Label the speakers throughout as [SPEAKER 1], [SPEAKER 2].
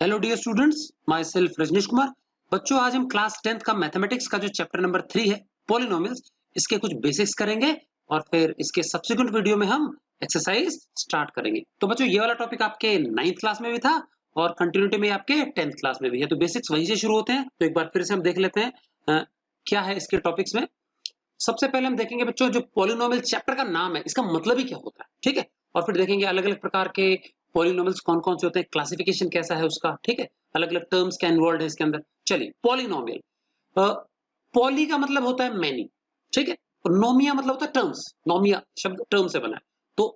[SPEAKER 1] Hello dear students, my self Rajnish Kumar. बच्चों, आज हम क्लास 10th का मैथमेटिक्स का जो चैप्टर नंबर 3 है पॉलिनोमियल्स, इसके कुछ बेसिक्स करेंगे और फिर इसके सब्सिक्वेंट वीडियो में हम एक्सरसाइज स्टार्ट करेंगे। तो बच्चों, ये वाला टॉपिक आपके 9th क्लास में भी था और कंटिन्यूटी में आपके 10th क्लास में भी है, तो बेसिक्स वहीं से शुरू होते हैं। तो एक बार फिर से हम देख लेते हैं क्या है इसके टॉपिक्स में। सबसे पहले हम देखेंगे बच्चों, जो पॉलिनोमियल चैप्टर का नाम है इसका मतलब ही क्या होता है, ठीक है। और फिर देखेंगे अलग अलग प्रकार के पॉलिनोमियल्स कौन कौन से होते हैं, क्लासिफिकेशन कैसा है उसका, ठीक है। अलग अलग टर्म्स क्या इन्वॉल्व है इसके अंदर। चलिए, पॉलिनोमियल। पॉली का मतलब होता है मैनी, ठीक है। और नोमिया मतलब होता है टर्म्स। नोमिया शब्द टर्म से बना है। तो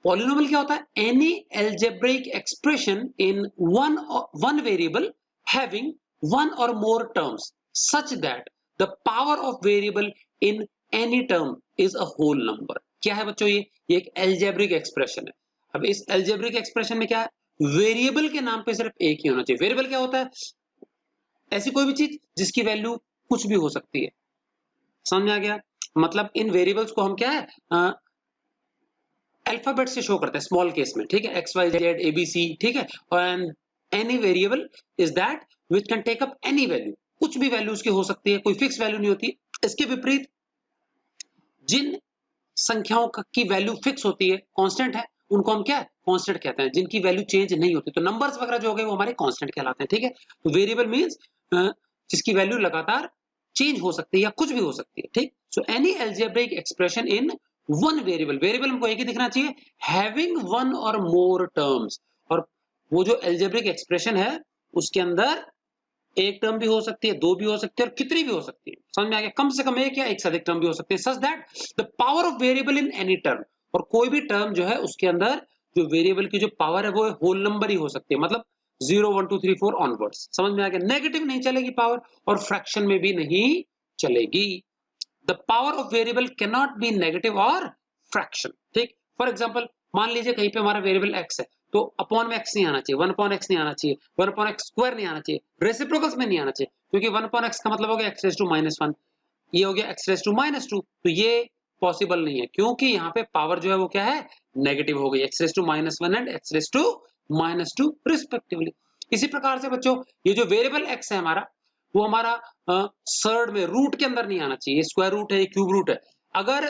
[SPEAKER 1] पॉलिनोमियल क्या होता है? Any algebraic expression in one variable having one or more terms such that the power of variable in any term is a whole number. क्या है बच्चों? ये एक एल्जेब्रिक एक्सप्रेशन है। अब इस एल्जेब्रिक एक्सप्रेशन में क्या है? वेरिएबल के नाम पे सिर्फ एक ही होना चाहिए। वेरिएबल क्या होता है? ऐसी कोई भी चीज जिसकी वैल्यू कुछ भी हो सकती है। समझ में आ गया? मतलब इन वेरिएबल्स को हम क्या है, अल्फाबेट से शो करते हैं स्मॉल केस में, ठीक है। X Y Z A B C, ठीक है। और any variable is that which can take up any value. कुछ भी वैल्यू उसकी हो सकती है, कोई फिक्स वैल्यू नहीं होती। इसके विपरीत जिन संख्याओं की वैल्यू फिक्स होती है, कांस्टेंट है, उनको हम क्या है? कांस्टेंट कहते हैं। जिनकी वैल्यू चेंज नहीं होती, तो नंबर्स वगैरह जो हो गए वो हमारे कांस्टेंट कहलाते हैं, ठीक है। तो वेरिएबल मींस जिसकी वैल्यू लगातार चेंज हो सकती है या कुछ भी हो सकती है, ठीक। So any algebraic expression in one variable, variable हमको एक ही दिखना चाहिए, having one or more terms. और वो जो अलजेब्रिक एक्सप्रेशन है उसके अंदर एक टर्म भी हो सकती है, दो भी हो सकती है और कितनी भी हो सकती है। समझ में आ गया? कम से कम एक या एक से अधिक टर्म भी हो सकती है। सच that the power of variable in any term, और कोई भी टर्म जो है उसके अंदर जो वेरिएबल की जो पावर है वो होल नंबर ही हो सकती है। मतलब 0 1 2 3 4 ऑनवर्ड्स। समझ में आ गया? नेगेटिव नहीं चलेगी पावर, और फ्रैक्शन में भी नहीं चलेगी। The power of variable can not B negative और फ्रैक्शन, ठीक। फॉर एग्जाम्पल, मान लीजिए कहीं पे हमारा वेरिएबल एक्स है, तो अपॉन में एक्स नहीं आना चाहिए, वन अपॉन एक्स नहीं आना चाहिए, वन अपॉन एक्स स्क्वायर नहीं आना चाहिए, रेसिप्रोकल्स में नहीं आना चाहिए, क्योंकि वन अपॉन एक्स का मतलब हो गया X raise to minus one, ये हो गया X raise to minus two. तो ये पॉसिबल नहीं है, क्योंकि यहाँ पे पावर जो है वो क्या है? नेगेटिव हो गई, X raise to minus one and X raise to minus two respectively. इसी प्रकार से बच्चों, ये जो वेरिएबल एक्स है हमारा, वो हमारा सर्ड में रूट के अंदर नहीं आना चाहिए। स्क्वायर रूट है, क्यूब रूट है। अगर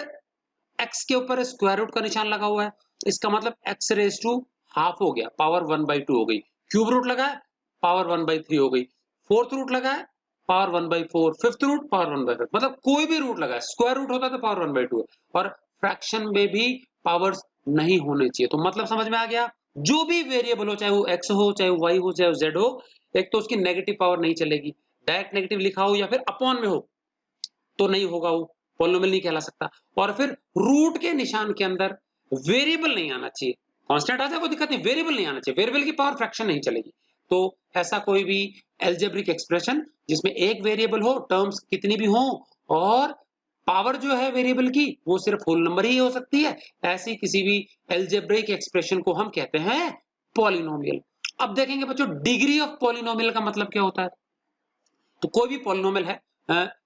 [SPEAKER 1] एक्स के ऊपर स्क्वायर रूट का निशान लगा हुआ है, इसका मतलब एक्स रेज टू हाफ हो गया, पावर 1/2 हो गई। क्यूब रूट लगा है, पावर 1/3 हो गई। फोर्थ रूट लगा है, पावर 1/4। Fifth root, power 1/5। मतलब कोई भी रूट लगा है, स्क्वायर रूट होता है तो पावर 1/2 है। और फ्रैक्शन में भी पावर्स नहीं होने चाहिए। तो मतलब समझ में आ गया? जो भी वेरिएबल हो, चाहे वो एक्स हो, चाहे वो वाई हो, चाहे वो जेड हो, एक तो उसकी नेगेटिव पावर नहीं चलेगी। डायरेक्ट नेगेटिव लिखा हो या फिर अपॉन में हो तो नहीं होगा, वो पॉलिनोमियल नहीं कहला सकता। और फिर रूट के निशान के अंदर वेरिएबल नहीं आना चाहिए। कांस्टेंट आ जाए कोई दिक्कत नहीं, वेरिएबल नहीं आना चाहिए। वेरिएबल की पावर फ्रैक्शन नहीं चलेगी। तो ऐसा कोई भी एल्जेब्रिक एक्सप्रेशन जिसमें एक वेरिएबल हो, टर्म्स कितनी भी हो, और पावर जो है वेरिएबल की वो सिर्फ होल नंबर ही हो सकती है, ऐसी किसी भी एल्जेब्रिक एक्सप्रेशन को हम कहते हैं पॉलिनोमियल। अब देखेंगे बच्चों, डिग्री ऑफ पॉलिनोमियल का मतलब क्या होता है। तो कोई भी पॉलिनोमियल है,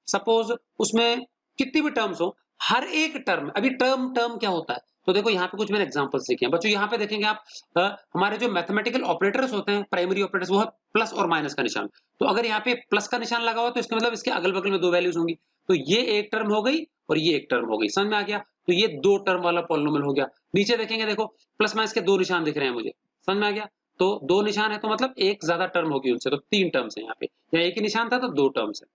[SPEAKER 1] सपोज उसमें कितनी भी टर्म्स हो, हर एक टर्म, अभी टर्म टर्म क्या होता है, तो देखो यहाँ पे कुछ मैंने एग्जांपल्स लिखे हैं बच्चों। यहाँ पे देखेंगे आप, हमारे जो मैथमेटिकल ऑपरेटर्स होते हैं, प्राइमरी ऑपरेटर्स, वो है प्लस और माइनस का निशान। तो अगर यहाँ पे प्लस का निशान लगा हुआ तो इसका मतलब इसके अगल बगल में दो वैल्यूज होंगी। तो ये एक टर्म हो गई और ये एक टर्म हो गई। समझ में आ गया? तो ये दो टर्म वाला पॉलिनोमियल हो गया। नीचे देखेंगे, देखो प्लस माइनस के दो निशान दिख रहे हैं मुझे। समझ में आ गया? तो दो निशान है तो मतलब एक ज्यादा टर्म होगी उनसे, तो तीन टर्म्स है यहाँ पे। यहाँ एक ही निशान था तो दो टर्म्स है,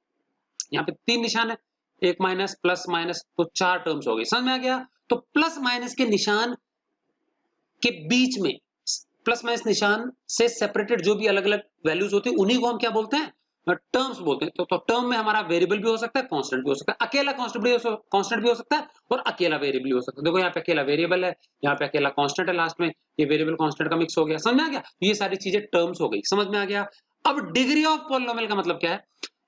[SPEAKER 1] यहाँ पे तीन निशान है, एक माइनस प्लस माइनस, तो चार टर्म्स हो गई। समझ में आ गया? तो प्लस माइनस के निशान के बीच में, प्लस माइनस निशान से सेपरेटेड जो भी अलग अलग वैल्यूज होती है उन्हीं को हम क्या बोलते हैं? टर्म्स बोलते हैं। तो टर्म में हमारा वेरिएबल भी हो सकता है, कांस्टेंट भी हो सकता है, अकेला कांस्टेंट भी हो सकता है और अकेला वेरिएबल भी हो सकता है। देखो यहाँ पे अकेला वेरिएबल है, यहाँ पे अकेला कांस्टेंट है, लास्ट में ये वेरिएबल कांस्टेंट का मिक्स हो गया। समझ में आ गया? ये सारी चीजें टर्म्स हो गई। समझ में आ गया? अब डिग्री ऑफ पॉलिनोमियल का मतलब क्या है?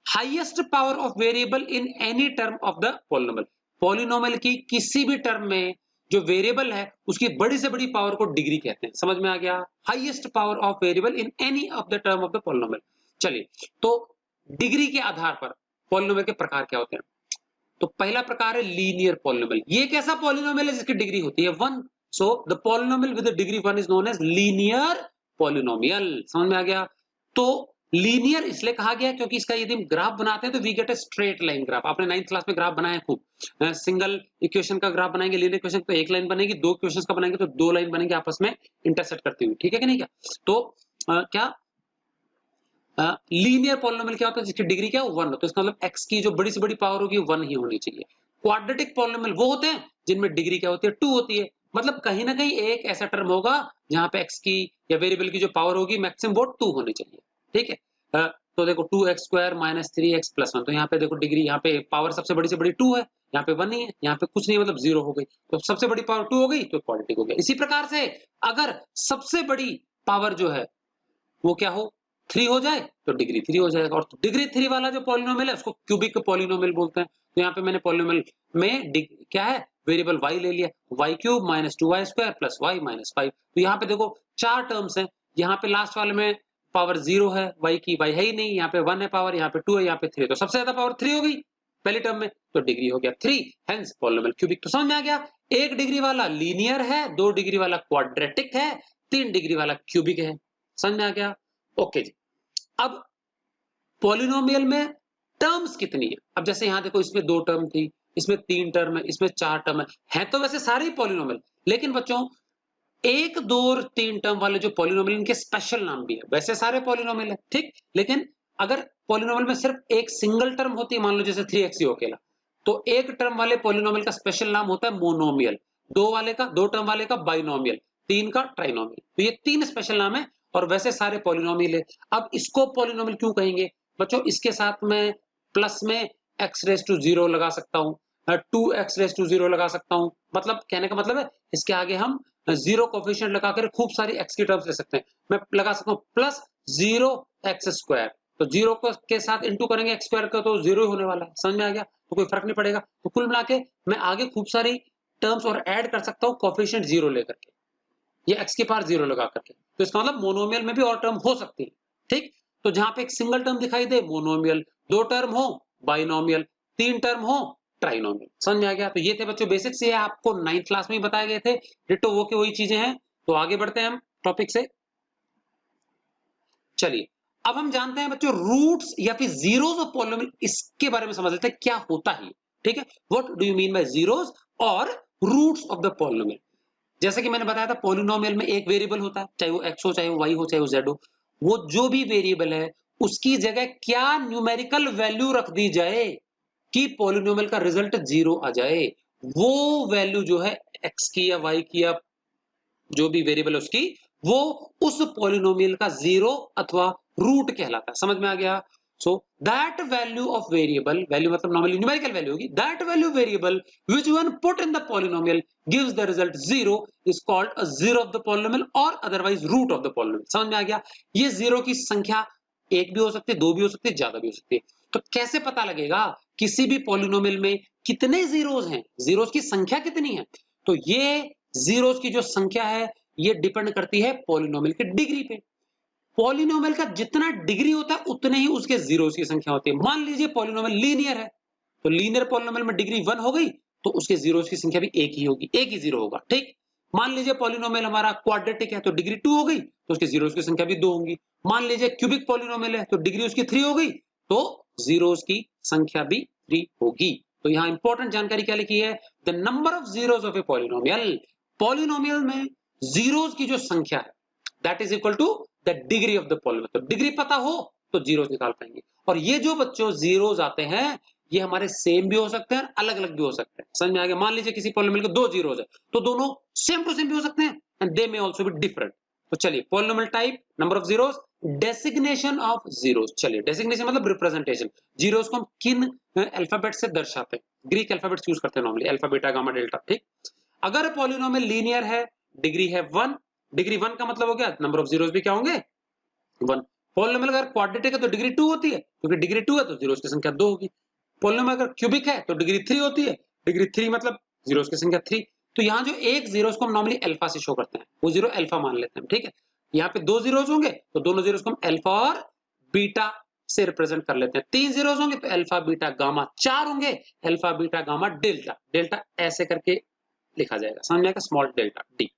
[SPEAKER 1] Highest power of variable in any term of the polynomial. Polynomial की किसी भी टर्म में जो वेरिएबल है उसकी बड़ी से बड़ी पावर को डिग्री कहते हैं। समझ में आ गया? Highest power of variable in any of the term of the polynomial. चलिए, तो डिग्री के आधार पर पॉलिनोमियल के प्रकार क्या होते हैं। तो पहला प्रकार है लीनियर पॉलिनोमियल। ये एक ऐसा पॉलिनोमियल है जिसकी डिग्री होती है 1। So the polynomial with degree 1 is known as linear polynomial. समझ में आ गया? तो लीनियर इसलिए कहा गया क्योंकि इसका यदि हम ग्राफ बनाते हैं तो we get a straight line graph. आपने 9th क्लास में ग्राफ बनाया खूब, सिंगल इक्वेशन का ग्राफ बनाएंगे लीनियर इक्वेशन तो एक लाइन बनेगी, दो इक्वेशंस का बनाएंगे तो दो लाइन बनेंगे आपस में इंटरसेक्ट करती हुई, ठीक है कि नहीं क्या? तो क्या लीनियर पॉलिनोमियल क्या होता है जिसकी डिग्री क्या 1 हो, तो इसका मतलब x की जो बड़ी से बड़ी पावर होगी 1 ही होनी चाहिए। क्वाड्रेटिक पॉलिनोमियल वो होते हैं जिनमें डिग्री क्या होती है 2 होती है, मतलब कहीं ना कहीं एक ऐसा टर्म होगा जहां पे x की या वेरिएबल की जो पावर होगी मैक्सिमम वो 2 होनी चाहिए, ठीक है। तो देखो 2x² - 3x + 1, तो यहाँ पे देखो डिग्री, यहाँ पे पावर सबसे बड़ी से बड़ी 2 है, यहाँ पे 1 नहीं है, यहाँ पे कुछ नहीं है मतलब 0 हो गई, तो सबसे बड़ी पावर 2 हो गई तो क्वाड्रेटिक हो गया। इसी प्रकार से अगर सबसे बड़ी पावर जो है वो क्या हो 3 हो जाए तो डिग्री 3 हो जाएगा, और डिग्री 3 वाला जो पॉलिनोमियल है उसको क्यूबिक पॉलिनोमियल बोलते हैं। तो यहाँ पे मैंने पॉलिनोमियल में क्या है वेरिएबल y ले लिया, y³ - 2y² + y - 5। तो यहाँ पे देखो चार टर्म्स हैं, यहाँ पे लास्ट वाले में पावर 0 है, y की y है ही नहीं, यहाँ पे 1 है पावर, यहाँ पे 2 है, यहाँ पे 3 है, तो सबसे ज्यादा पावर 3 हो गई पहली टर्म में, तो डिग्री हो गया 3, हेंस पॉलिनोमियल क्यूबिक। तो समझ में आ गया, 1 डिग्री वाला लीनियर है, 2 डिग्री वाला क्वाड्रेटिक है, 3 डिग्री वाला क्यूबिक है। समझ में आ गया? ओके जी। अब पॉलिनोमियल में टर्म्स कितनी है? अब जैसे यहाँ देखो इसमें 2 टर्म थी, इसमें 3 टर्म है, इसमें 4 टर्म है तो वैसे सारे ही पॉलिनोमियल, लेकिन बच्चों 1, 2 और 3 टर्म वाले जो पॉलिनोमियल इनके स्पेशल नाम भी है, वैसे सारे पॉलिनोमियल है, ठीक। लेकिन अगर पॉलिनोमियल में सिर्फ एक सिंगल टर्म होती है, मान लो जैसे 3x ही अकेला, तो एक टर्म वाले पॉलिनोमियल का स्पेशल नाम होता है मोनोमियल, दो टर्म वाले का बाइनोमियल, 3 का ट्राइनोमियल। तो ये 3 स्पेशल नाम है और वैसे सारे पॉलिनोमियल है। अब इसको पॉलिनोमियल क्यों कहेंगे बच्चों? इसके साथ में प्लस में x⁻0 लगा सकता हूँ, 2x⁻0 लगा सकता हूँ, मतलब कहने का मतलब है इसके आगे हम 0 कोफिशिएंट लगाकर खूब सारी x की टर्म्स ले सकते हैं। मैं लगा सकता हूँ प्लस 0x², तो 0 के साथ इंटू करेंगे x² का तो 0 ही होने वाला है। समझ में आ गया? तो कोई फर्क नहीं पड़ेगा। तो कुल मिला के मैं आगे खूब सारी टर्म्स और ऐड कर सकता हूँ कोफिशिएंट 0 लेकर के, ये x की पावर 0 लगा करके। तो इसका मतलब मोनोमियल में भी और टर्म हो सकती है, ठीक। तो जहां पे एक सिंगल टर्म दिखाई दे मोनोमियल, 2 टर्म हो बाइनोमियल, 3 टर्म हो ट्राइनोमियल। समझ में आ गया? तो ये थे बच्चों बेसिक्स, ये आपको 9th क्लास में ही बताए गए थे, डिट्टो वो के वही चीजें हैं। तो आगे बढ़ते हैं हम टॉपिक से। चलिए अब हम जानते हैं बच्चों रूट्स या फिर जीरोस ऑफ पॉलिनोमियल, इसके बारे में समझ लेते हैं क्या होता है, ठीक है। What do you mean by zeros और रूट्स ऑफ द पॉलिनोमियल? जैसे कि मैंने बताया था पॉलिनोमियल में एक वेरिएबल होता है, चाहे वो x हो, चाहे वो y हो, चाहे वो z हो, वो जो भी वेरिएबल है उसकी जगह क्या न्यूमेरिकल वैल्यू रख दी जाए कि पॉलिनोमियल का रिजल्ट 0 आ जाए, वो वैल्यू जो है x की या y की या जो भी वेरिएबल है उसकी, वो उस पॉलिनोमियल का 0 अथवा रूट कहलाता है। समझ में आ गया? So that value of variable, value मतलब normally numerical value होगी, that value variable which one put in the polynomial gives the result 0 is called a zero of the polynomial or otherwise root of the polynomial। समझ में आ गया? ये 0 की संख्या एक भी हो सकती है, दो भी हो सकती है, ज्यादा भी हो सकती है। तो कैसे पता लगेगा किसी भी पॉलिनोमियल में कितने जीरोस हैं, जीरोस की संख्या कितनी है? तो ये जीरोस की जो संख्या है ये डिपेंड करती है पॉलिनोमियल की डिग्री पे। पॉलिनोमियल का जितना डिग्री होता है उतने ही उसके जीरोस की संख्या होती है। मान लीजिए पॉलिनोमियल लीनियर है, तो लीनियर पॉलिनोमियल में डिग्री 1 हो गई तो उसके जीरोस की संख्या भी एक ही होगी, एक ही जीरो होगा, ठीक। मान लीजिए पॉलिनोमियल हमारा क्वाड्रेटिक है तो डिग्री 2 हो गई तो उसके जीरोस की संख्या भी 2 होंगी। मान लीजिए क्यूबिक पॉलिनोमियल है तो डिग्री उसकी 3 हो गई तो जीरोस की संख्या भी 3 होगी। तो यहाँ इंपॉर्टेंट जानकारी क्या लिखी है? The number of zeros of a polynomial, polynomial में जीरोस की जो संख्या है that is equal to the degree of the polynomial. तो डिग्री पता हो तो जीरोस निकाल पाएंगे। और ये जो बच्चों जीरोस आते हैं ये हमारे सेम भी हो सकते हैं, अलग अलग भी हो सकते हैं। समझ में आ गया? मान लीजिए किसी पॉलिनोमियल के 2 जीरोस है तो दोनों सेम टू सेम भी हो सकते हैं and they may also be different. तो चलिए polynomial type, number of zeros, designation of zeros. चलिए डेसिग्नेशन मतलब रिप्रेजेंटेशन, जीरोस को हम किन अल्फाबेट से दर्शाते हैं? ग्रीक अल्फाबेट्स यूज करते हैं normally, alpha beta gamma delta, ठीक। अगर पॉलिनोमियल लीनियर है डिग्री है 1, डिग्री 1 का मतलब हो गया नंबर ऑफ जीरोस भी क्या होंगे 1। पॉलिनोमियल अगर क्वाड्रेटिक है तो डिग्री 2 होती है, क्योंकि डिग्री 2 है तो जीरोस की संख्या 2 होगी। पॉलिनोमियल अगर क्यूबिक है तो डिग्री 3 होती है, डिग्री 3 मतलब जीरोस की संख्या 3। तो यहाँ जो एक जीरोस को हम नॉर्मली अल्फा से शो करते हैं वो जीरो अल्फा मान लेते हैं, ठीक है। यहाँ पे 2 जीरोस होंगे तो दोनों जीरोस को हम अल्फा और बीटा से रिप्रेजेंट कर लेते हैं। 3 जीरोस होंगे तो अल्फा बीटा गामा, 4 होंगे alpha beta gamma delta, delta ऐसे करके लिखा जाएगा, समझ में आएगा, स्मॉल डेल्टा डी।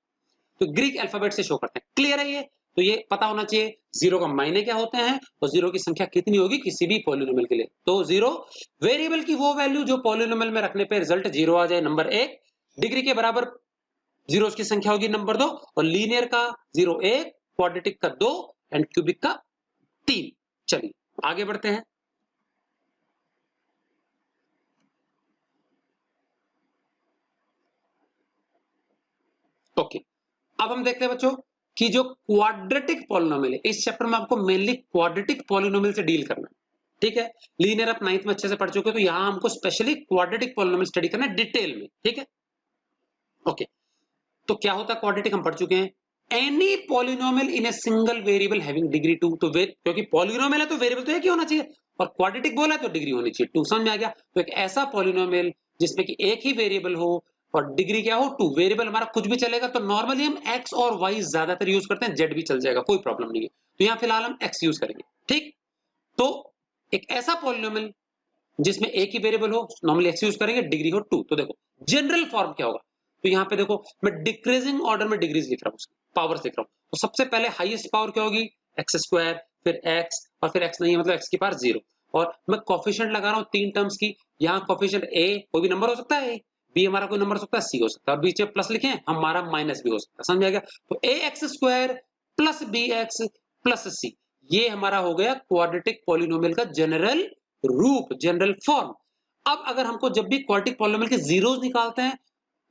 [SPEAKER 1] तो ग्रीक अल्फाबेट से शो करते हैं। क्लियर है ये? तो ये पता होना चाहिए जीरो का मायने क्या होते हैं और जीरो की संख्या कितनी होगी किसी भी पॉलिनोमियल के लिए। तो जीरो वेरिएबल की वो वैल्यू जो पॉलिनोमियल में रखने पे रिजल्ट जीरो आ जाए, नंबर एक। डिग्री के बराबर जीरोस की संख्या होगी नंबर दो, और लीनियर का जीरो एक, क्वाड्रेटिक का दो एंड क्यूबिक का तीन। चलिए आगे बढ़ते हैं। ओके, अब हम देखते हैं बच्चों कि जो क्वाड्रेटिक पॉलिनोमियल है, इस चैप्टर में आपको मेनली क्वाड्रेटिक पॉलिनोमियल से डील करना है, ठीक है। लीनियर आप 9th में अच्छे से पढ़ चुके हो, तो यहां हमको स्पेशली क्वाड्रेटिक पॉलिनोमियल स्टडी करना है डिटेल में, ठीक है। ओके, तो क्या होता है क्वाड्रेटिक हम पढ़ चुके हैं। Any polynomial in a single variable having degree 2, तो क्योंकि पॉलिनोमियल है तो वेरिएबल तो एक ही होना चाहिए, और क्वाड्रेटिक बोला है तो डिग्री होनी चाहिए 2। समझ में आ गया। तो एक ऐसा पॉलिनोमियल जिसमें कि एक ही वेरिएबल हो और डिग्री क्या हो 2, वेरिएबल हमारा कुछ भी चलेगा, तो नॉर्मली हम x और y ज्यादातर यूज करते हैं, z भी चल जाएगा, कोई प्रॉब्लम नहीं है। तो यहाँ फिलहाल हम x यूज करेंगे, ठीक। तो एक ऐसा पॉलिनोमियल जिसमें एक ही वेरिएबल हो, नॉर्मली x यूज करेंगे, डिग्री हो 2। तो देखो जनरल फॉर्म क्या होगा, तो यहाँ पे देखो मैं डिक्रीजिंग ऑर्डर में डिग्रीज लिख रहा हूँ, पावर्स लिख रहा हूँ। तो सबसे पहले हाईएस्ट पावर क्या होगी एक्स स्क्वायर, फिर x, और फिर x नहीं है मतलब x की पावर 0, और मैं कोफिशिएंट लगा रहा हूँ 3 टर्म्स की। यहाँ कोफिशिएंट a कोई भी नंबर हो सकता है, b हमारा कोई नंबर हो सकता है, c हो सकता है, और बीच में प्लस लिखे हमारा माइनस भी हो सकता है। समझ में आ गया। तो ax square plus bx plus c, ये हमारा हो गया क्वाड्रेटिक पॉलिनोमियल का जनरल रूप, जनरल फॉर्म। अब अगर हमको जब भी क्वाड्रेटिक पॉलिनोमियल के जीरोस निकालते हैं,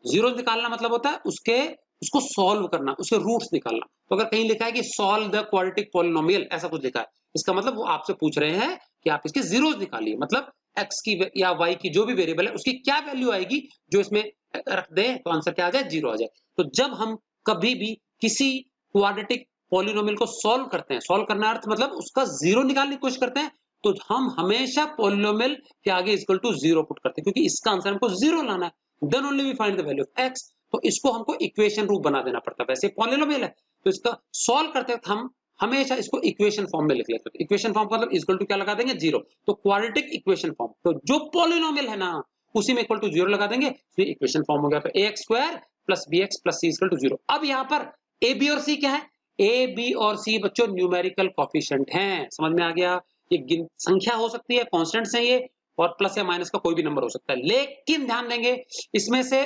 [SPEAKER 1] जीरोस निकालना मतलब होता है उसको सॉल्व करना, उसके रूट्स निकालना। तो अगर कहीं लिखा है कि सॉल्व द क्वाड्रेटिक पॉलिनोमियल, ऐसा कुछ लिखा है, इसका मतलब वो आपसे पूछ रहे हैं कि आप इसके जीरोस निकालिए, मतलब x की या y की जो भी वेरिएबल है उसकी क्या वैल्यू आएगी जो इसमें रख दे, तो आंसर क्या आ जाए, जीरो आ जाए। तो जब हम कभी भी किसी क्वाड्रेटिक पॉलिनोमियल को सॉल्व करते हैं, सॉल्व करना अर्थ मतलब उसका जीरो निकालने की कोशिश करते हैं, तो हम हमेशा पॉलिनोमियल के आगे इक्वल टू जीरो पुट करते हैं, क्योंकि इसका आंसर हमको जीरो लाना है। Then only we find the value of x। तो इसको हमको इक्वेशन रूप बना देना पड़ता है। वैसे पॉलिनोमियल है तो इसका सॉल्व करते वक्त हम हमेशा इसको इक्वेशन फॉर्म में लिख लेते हैं। इक्वेशन फॉर्म मतलब इक्वल टू क्या लगा देंगे, जीरो। तो क्वाड्रेटिक इक्वेशन फॉर्म, तो जो पॉलिनोमियल है ना उसी में इक्वल टू जीरो लगा देंगे, तो इक्वेशन फॉर्म हो गया। तो ax square plus bx plus c equal to zero. अब यहाँ पर a b और c क्या है, a b और c बच्चों न्यूमेरिकल कोफिशिएंट हैं। समझ में आ गया। ये संख्या हो सकती है, कॉन्स्टेंट्स हैं ये, और प्लस या माइनस का कोई भी नंबर हो सकता है। लेकिन ध्यान देंगे इसमें से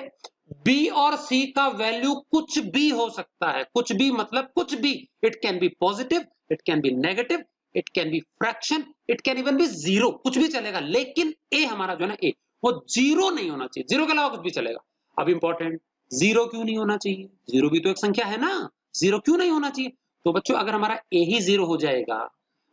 [SPEAKER 1] b और c का वैल्यू कुछ भी हो सकता है, कुछ भी मतलब कुछ भी। It can be positive, it can be negative, it can be fraction, it can even be zero, कुछ भी चलेगा। लेकिन a हमारा जो है ना a, वो जीरो नहीं होना चाहिए, जीरो के अलावा कुछ भी चलेगा। अब इंपॉर्टेंट, जीरो क्यों नहीं होना चाहिए, जीरो भी तो एक संख्या है ना, जीरो क्यों नहीं होना चाहिए। तो बच्चों अगर हमारा a ही जीरो हो जाएगा,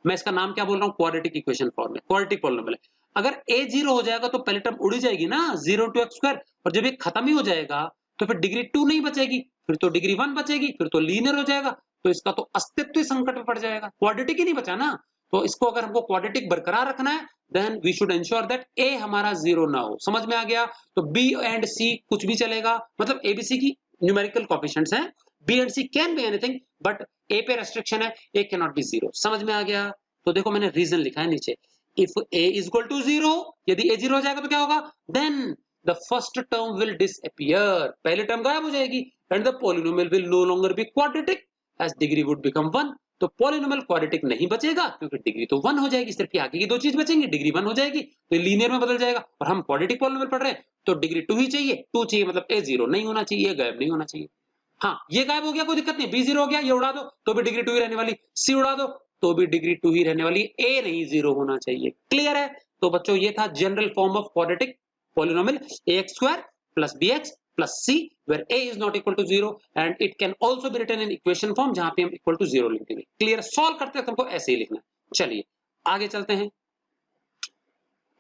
[SPEAKER 1] मैं इसका नाम क्या बोल रहा हूँ, क्वाड्रेटिक इक्वेशन फॉर्म में, क्वाड्रेटिक पॉलिनोमियल है। अगर a जीरो हो जाएगा तो पहले टर्म उड़ जाएगी ना, जीरो टू एक्स स्क्वायर, और जब ये खत्म ही हो जाएगा तो फिर डिग्री 2 नहीं बचेगी, फिर तो डिग्री 1 बचेगी, फिर तो लीनियर हो जाएगा, तो इसका तो अस्तित्व ही संकट में पड़ जाएगा, क्वाड्रेटिक ही नहीं बचा ना। तो इसको अगर हमको क्वाड्रेटिक बरकरार रखना है, then we should ensure that a हमारा जीरो ना हो। समझ में आ गया। तो b एंड c कुछ भी चलेगा, मतलब abc की न्यूमेरिकल कोएफिशिएंट्स हैं, b and c can be anything, but a पे रेस्ट्रिक्शन है, a can not B zero. समझ में आ गया। तो देखो मैंने रीजन लिखा है नीचे, if a is equal to 0, यदि a 0 हो जाएगा तो क्या होगा, then the first term will disappear, पहली टर्म गायब हो जाएगी, and the polynomial will no longer be quadratic as degree would become 1। तो पॉलिनोमियल क्वाड्रेटिक नहीं बचेगा क्योंकि डिग्री तो 1 हो जाएगी, सिर्फ आगे की दो चीज बचेंगी, डिग्री 1 हो जाएगी तो लीनियर में बदल जाएगा, और हम क्वाड्रेटिक पॉलिनोमियल पढ़ रहे हैं तो डिग्री 2 ही चाहिए, 2 चाहिए मतलब a 0 नहीं होना चाहिए, गायब नहीं होना चाहिए। हाँ ये गायब हो गया कोई दिक्कत नहीं, b 0 हो गया, ये उड़ा दो तो भी डिग्री 2 ही रहने वाली, c उड़ा दो तो भी डिग्री 2 ही रहने वाली, a नहीं 0 होना चाहिए। क्लियर है। तो बच्चों ये था general form of quadratic polynomial, ax square plus bx plus c where a is not equal to 0 and it can also be written in equation form जहां पे हम इक्वल टू 0 लिख देंगे। क्लियर। सॉल्व करते वक्त हमको ऐसे ही लिखना है। चलिए आगे चलते हैं।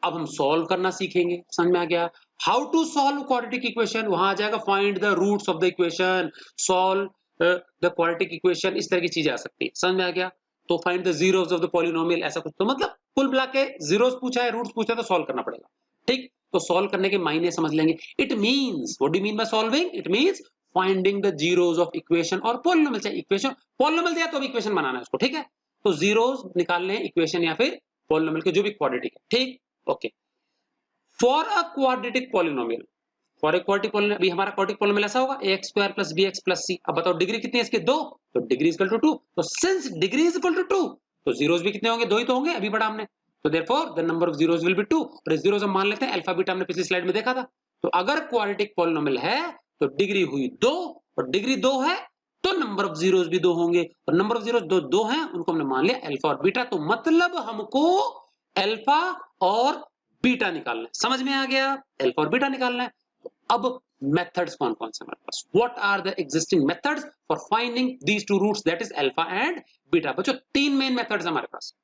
[SPEAKER 1] अब हम सॉल्व करना सीखेंगे। समझ में आ गया। How to solve quadratic equation, वहां आ जाएगा find the roots of the equation, solve the quadratic equation, इस तरह की चीजें आ सकती है। समझ में आ गया। तो find the zeros of the polynomial, ऐसा कुछ। तो मतलब कुल मिला के जीरोस पूछा है, रूट्स पूछा है, तो सॉल्व करना पड़ेगा। ठीक। तो सॉल्व करने के मायने समझ लेंगे। It means, what do you mean by solving, it means finding the zeros of equation और पॉलिनोमियल। चाहे इक्वेशन पॉलिनोमियल दिया तो भी इक्वेशन बनाना है उसको, ठीक है। तो जीरोस निकालने हैं इक्वेशन या फिर पॉलिनोमियल के जो भी क्वाड्रेटिक है। ठीक। Okay. For a quadratic polynomial, for a quadratic polynomial अभी हमारा क्वाड्रेटिक पॉलिनोमियल ऐसा होगा ax square plus bx plus c। अब बताओ डिग्री कितनी है इसकी 2, तो डिग्री इक्वल टू 2। तो since degree is equal to 2 तो जीरोस भी कितने होंगे 2 ही तो होंगे अभी पढ़ा हमने। तो therefore the number of zeros will be 2 और इस जीरोस हम मान लेते हैं अल्फा बीटा हमने पिछली स्लाइड में देखा था। तो अगर क्वाड्रेटिक पॉलिनोमियल है तो डिग्री हुई 2 और डिग्री 2 है तो नंबर ऑफ जीरोस भी 2 होंगे और नंबर ऑफ जीरोस दो हैं उनको हमने मान लिया अल्फा और बीटा। तो मतलब हमको अल्फा और बीटा निकालना है। समझ में आ गया? अल्फा और बीटा निकालना है। तो अब मेथड्स कौन कौन से हमारे पास, what are the existing methods for finding these two roots that is alpha and beta. बच्चों 3 मेन मेथड्स हमारे पास।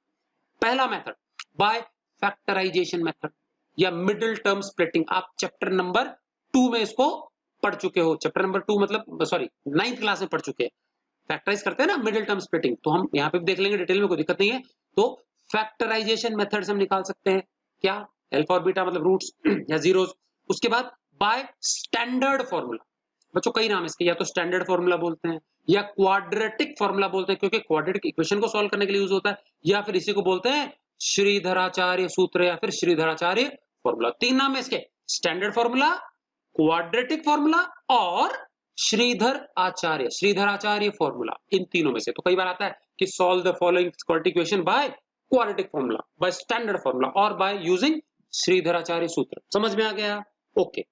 [SPEAKER 1] पहला मेथड बाय फैक्टराइजेशन मेथड या मिडिल टर्म स्प्लिटिंग। आप चैप्टर नंबर 2 में इसको पढ़ चुके हो। चैप्टर नंबर 2 मतलब सॉरी 9th क्लास में पढ़ चुके हैं। फैक्टराइज करते हैं ना मिडिल टर्म स्प्लिटिंग, तो हम यहाँ पे भी देख लेंगे डिटेल में, कोई दिक्कत नहीं है। तो फैक्टराइजेशन मेथड से हम निकाल सकते हैं क्या, अल्फा और बीटा मतलब रूट्स या जीरोस। उसके बाद बाय स्टैंडर्ड फॉर्मूला। बच्चों कई नाम इसके, या तो स्टैंडर्ड फॉर्मूला बोलते हैं या क्वाड्रेटिक फॉर्मूला बोलते हैं क्योंकि क्वाड्रेटिक इक्वेशन को सॉल्व करने के लिए यूज होता है, या फिर इसी को बोलते हैं श्रीधराचार्य सूत्र या फिर श्रीधराचार्य फॉर्मूला। 3 नाम है इसके, स्टैंडर्ड फॉर्मूला, क्वाड्रेटिक फॉर्मूला और श्रीधराचार्य फॉर्मूला। इन तीनों में से तो कई बार आता है कि solve the following quadratic equation by quadratic formula, by standard formula और बाय यूजिंग श्रीधराचार्य सूत्र। समझ में आ गया? ओके,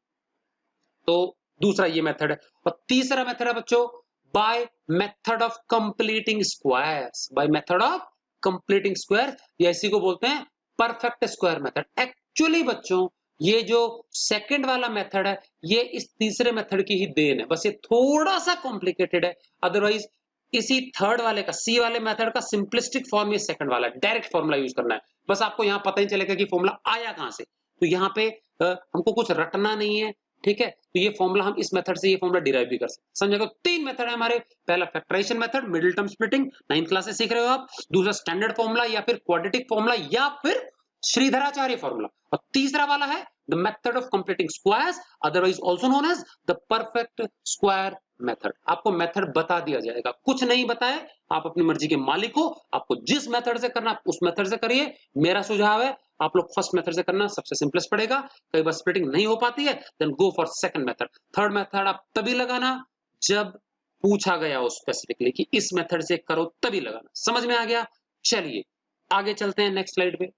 [SPEAKER 1] तो दूसरा ये मेथड है। और तीसरा मेथड है बच्चों by method of completing squares. By method of completing square या इसी को बोलते हैं परफेक्ट स्क्वायर मेथड। एक्चुअली बच्चों ये जो सेकंड वाला मेथड है ये इस तीसरे मेथड की ही देन है, बस ये थोड़ा सा कॉम्प्लिकेटेड है। अदरवाइज इसी थर्ड वाले का सी वाले मेथड का सिंपलिस्टिक फॉर्म ये सेकंड वाला है, डायरेक्ट फॉर्मूला यूज करना है। बस आपको यहाँ पता ही चलेगा कि फॉर्मूला आया कहां से। तो यहाँ पे हमको कुछ रटना नहीं है, ठीक है। तो ये फॉर्मूला हम इस मेथड से ये फॉर्मूला डिराइव भी कर सकते हैं। समझेगा? 3 मेथड है हमारे। पहला factorisation method, middle term splitting 9th class से सीख रहे हो आप। दूसरा स्टैंडर्ड फॉर्मूला या फिर क्वाड्रेटिक फॉर्मूला या फिर श्रीधराचार्य फॉर्मूला। और तीसरा वाला है the method of completing squares, otherwise also known as the perfect square method. आपको मेथड बता दिया जाएगा, कुछ नहीं बताए, आप अपनी मर्जी के मालिक हो। आपको जिस मेथड से करना उस मेथड से करिए। मेरा सुझाव है आप लोग फर्स्ट मेथड से करना, सबसे सिंपलेस्ट पड़ेगा। कई बार स्प्लिटिंग नहीं हो पाती है, then go for second method. Third method आप तभी लगाना जब पूछा गया हो स्पेसिफिकली कि इस मेथड से करो, तभी लगाना। समझ में आ गया? चलिए आगे चलते हैं नेक्स्ट स्लाइड पे।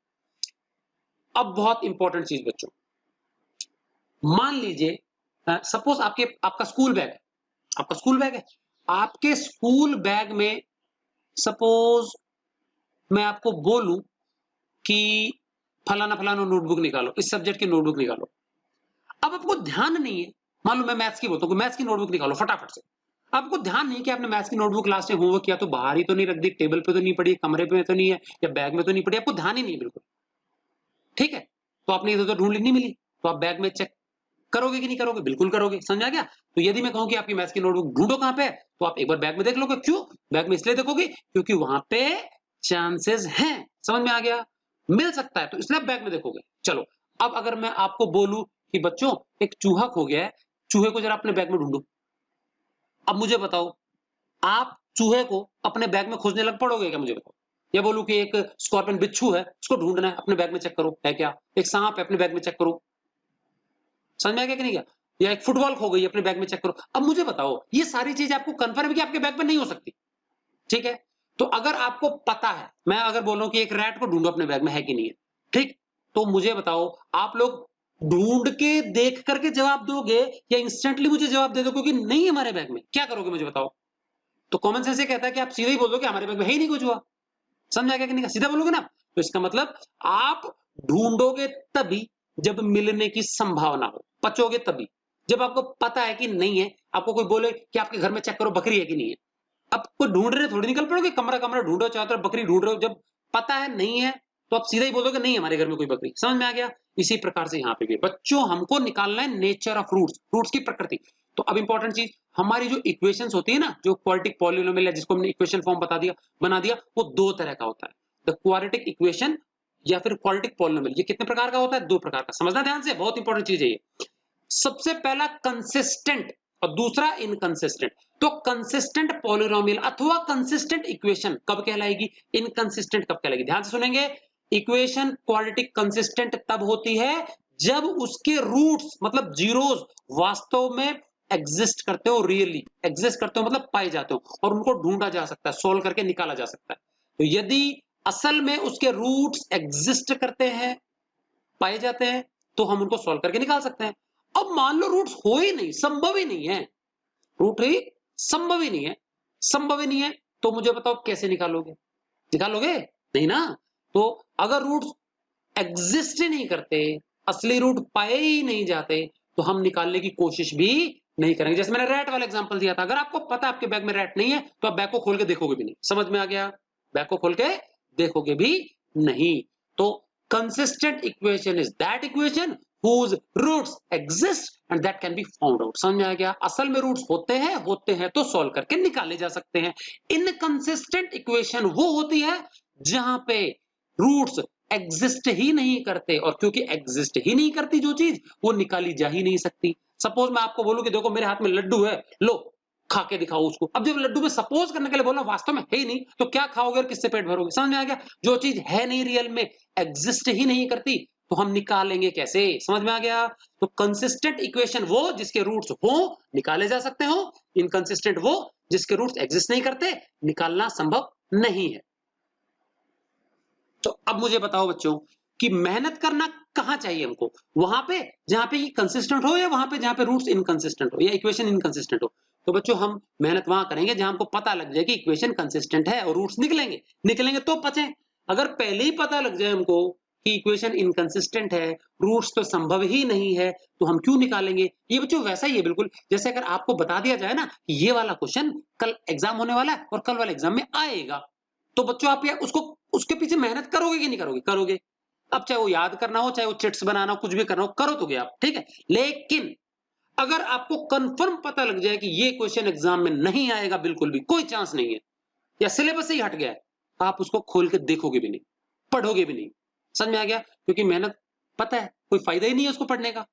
[SPEAKER 1] अब बहुत इंपॉर्टेंट चीज बच्चों, मान लीजिए सपोज आपका स्कूल बैग है, आपका स्कूल बैग है। आपके स्कूल बैग में सपोज मैं आपको बोलूं कि फलाना फलाना नोटबुक निकालो, इस सब्जेक्ट की नोटबुक निकालो। अब आपको ध्यान नहीं है, मान लो मैं मैथ्स की बोलता हूँ, मैथ्स की नोटबुक निकालो फटाफट से। आपको ध्यान नहीं कि आपने मैथ्स की नोटबुक लास्ट में होमवर्क किया तो बाहर ही तो नहीं रख दी, टेबल पे तो नहीं पड़ी, कमरे पे तो नहीं है, या बैग में तो नहीं पड़ी, आपको ध्यान ही नहीं बिल्कुल, ठीक है। तो आपने इधर उधर ढूंढ ली, नहीं मिली, तो आप बैग में चेक करोगे कि नहीं करोगे? बिल्कुल करोगे। समझ आ गया? तो यदि मैं कहूं कि आपकी मैथ्स की नोटबुक ढूंढो कहां पे है, तो आप एक बार बैग में देख लोगे। क्यों बैग में इसलिए देखोगे क्योंकि वहां पे चांसेस हैं। समझ में आ गया? मिल सकता है, तो इसलिए आप बैग में देखोगे। चलो अब अगर मैं आपको बोलूं कि बच्चों एक चूहा खो गया है, चूहे को जरा अपने बैग में ढूंढो। अब मुझे बताओ आप चूहे को अपने बैग में खोजने लग पड़ोगे क्या? मुझे बताओ। या बोलूं कि एक स्कॉर्पियन बिच्छू है, उसको ढूंढना है, अपने बैग में चेक करो है क्या। एक सांप है, अपने बैग में चेक करो। समझ में आ गया कि नहीं गया? या एक फुटबॉल खो गई, अपने बैग में चेक करो। अब मुझे बताओ ये सारी चीज आपको कंफर्म है कि आपके बैग में नहीं हो सकती, ठीक है। तो अगर आपको पता है, मैं अगर बोल रहा हूं कि एक रैट को ढूंढो अपने बैग में है कि नहीं है, ठीक, तो मुझे बताओ आप लोग ढूंढ के देख करके जवाब दोगे या इंस्टेंटली मुझे जवाब दे दो क्योंकि नहीं है हमारे बैग में, क्या करोगे मुझे बताओ? तो कॉमन सेंस ये कहता है कि आप सीधे ही बोल दो कि हमारे बैग में है ही नहीं कुछ हुआ। समझ आ गया कि नहीं? सीधा बोलोगे ना, तो इसका मतलब आप ढूंढोगे तभी जब मिलने की संभावना हो, पचोगे तभी जब आपको पता है कि नहीं है। आपको कोई बोले कि आपके घर में चेक करो बकरी है कि नहीं है, अब कोई ढूंढ रहे थोड़ी निकल पड़ोगे, कमरा कमरा ढूंढो, चारों तरफ बकरी ढूंढ रहे हो। जब पता है नहीं है तो आप सीधा ही बोलोगे नहीं हमारे घर में कोई बकरी। समझ में आ गया? इसी प्रकार से यहाँ पे भी बच्चों हमको निकालना है नेचर ऑफ रूट्स, रूट्स की प्रकृति। तो अब इंपॉर्टेंट चीज, हमारी जो इक्वेशंस होती है ना, जो क्वाड्रेटिक पॉलिनोमियल है जिसको हमने इक्वेशन फॉर्म बना दिया, वो 2 तरह का होता है, द क्वाड्रेटिक इक्वेशन या फिर क्वाड्रेटिक पॉलिनोमियल। ये कितने प्रकार का होता है? 2 प्रकार का। समझना ध्यान से, बहुत इंपॉर्टेंट चीज है ये। सबसे पहला कंसिस्टेंट और दूसरा इनकंसिस्टेंट। तो कंसिस्टेंट पॉलिनोमियल अथवा कंसिस्टेंट इक्वेशन कब कहलाएगी, इनकंसिस्टेंट कब कहलाएगी? ध्यान से सुनेंगे, इक्वेशन क्वाड्रेटिक कंसिस्टेंट तब होती है जब उसके रूट्स मतलब जीरोस वास्तव में एग्जिस्ट करते हो, रियली एग्जिस्ट करते हो मतलब पाए जाते हो और उनको ढूंढा जा सकता है, सोल्व करके निकाला जा सकता है। तो यदि असल में उसके रूट्स एग्जिस्ट करते हैं, पाए जाते हैं, तो हम उनको सोल्व करके निकाल सकते हैं। अब मान लो रूट्स हो ही नहीं, संभव ही नहीं है, रूट ही संभव ही नहीं है, संभव ही नहीं है, तो मुझे बताओ कैसे निकालोगे? निकालोगे नहीं ना। तो अगर रूट्स एग्जिस्ट ही नहीं करते, असली रूट पाए ही नहीं जाते, तो हम निकालने की कोशिश भी नहीं करेंगे। जैसे मैंने रैट वाला एग्जांपल दिया था, अगर आपको पता है आपके बैग में रैट नहीं है, तो आप बैग को खोल के देखोगे भी नहीं। समझ में आ गया? बैग को खोल के देखोगे भी नहीं। तो consistent equation is that equation whose roots exist and that can be found out। समझ में आ गया? असल में रूट्स होते हैं तो सॉल्व करके निकाले जा सकते हैं। इनकंसिस्टेंट इक्वेशन वो होती है जहां पे रूट्स एग्जिस्ट ही नहीं करते, और क्योंकि एग्जिस्ट ही नहीं करती जो चीज, वो निकाली जा ही नहीं सकती। सपोज मैं आपको बोलूं कि देखो मेरे हाथ में लड्डू है, लो खा के दिखाओ उसको। अब जब लड्डू में सपोज करने के लिए बोलना, वास्तव में है ही नहीं, तो क्या खाओगे और किससे पेट भरोगे? समझ में आ गया? जो चीज है नहीं, रियल में एग्जिस्ट ही नहीं करती, तो हम निकालेंगे कैसे? समझ में आ गया? तो कंसिस्टेंट इक्वेशन वो जिसके रूट्स हो, निकाले जा सकते हो। इनकंसिस्टेंट वो जिसके रूट्स एग्जिस्ट नहीं करते, निकालना संभव नहीं है। तो अब मुझे बताओ बच्चों कि मेहनत करना कहां चाहिए हमको? वहां पे जहां पे ये कंसिस्टेंट हो, या वहां पे जहां पे रूट्स इनकंसिस्टेंट हो या इक्वेशन इनकंसिस्टेंट हो? तो बच्चों हम मेहनत वहां करेंगे जहां हमको पता लग जाए कि इक्वेशन कंसिस्टेंट है और रूट्स निकलेंगे। निकलेंगे तो बचे। अगर पहले ही पता लग जाए हमको कि इक्वेशन इनकंसिस्टेंट है, रूट्स तो संभव ही नहीं है, तो हम क्यों निकालेंगे? ये बच्चों वैसा ही है बिल्कुल, जैसे अगर आपको बता दिया जाए ना कि ये वाला क्वेश्चन कल एग्जाम होने वाला है और कल वाले एग्जाम में आएगा, तो बच्चों आप या उसको उसके पीछे मेहनत करोगे कि नहीं करोगे? करोगे। अब चाहे वो याद करना हो, चाहे वो चिट्स बनाना हो, कुछ भी करना हो, करो तो आप, ठीक है। लेकिन अगर आपको कंफर्म पता लग जाए कि ये क्वेश्चन एग्जाम में नहीं आएगा, बिल्कुल भी कोई चांस नहीं है, या सिलेबस से ही हट गया है, आप उसको खोल के देखोगे भी नहीं, पढ़ोगे भी नहीं। समझ में आ गया? क्योंकि मेहनत पता है कोई फायदा ही नहीं है उसको पढ़ने का,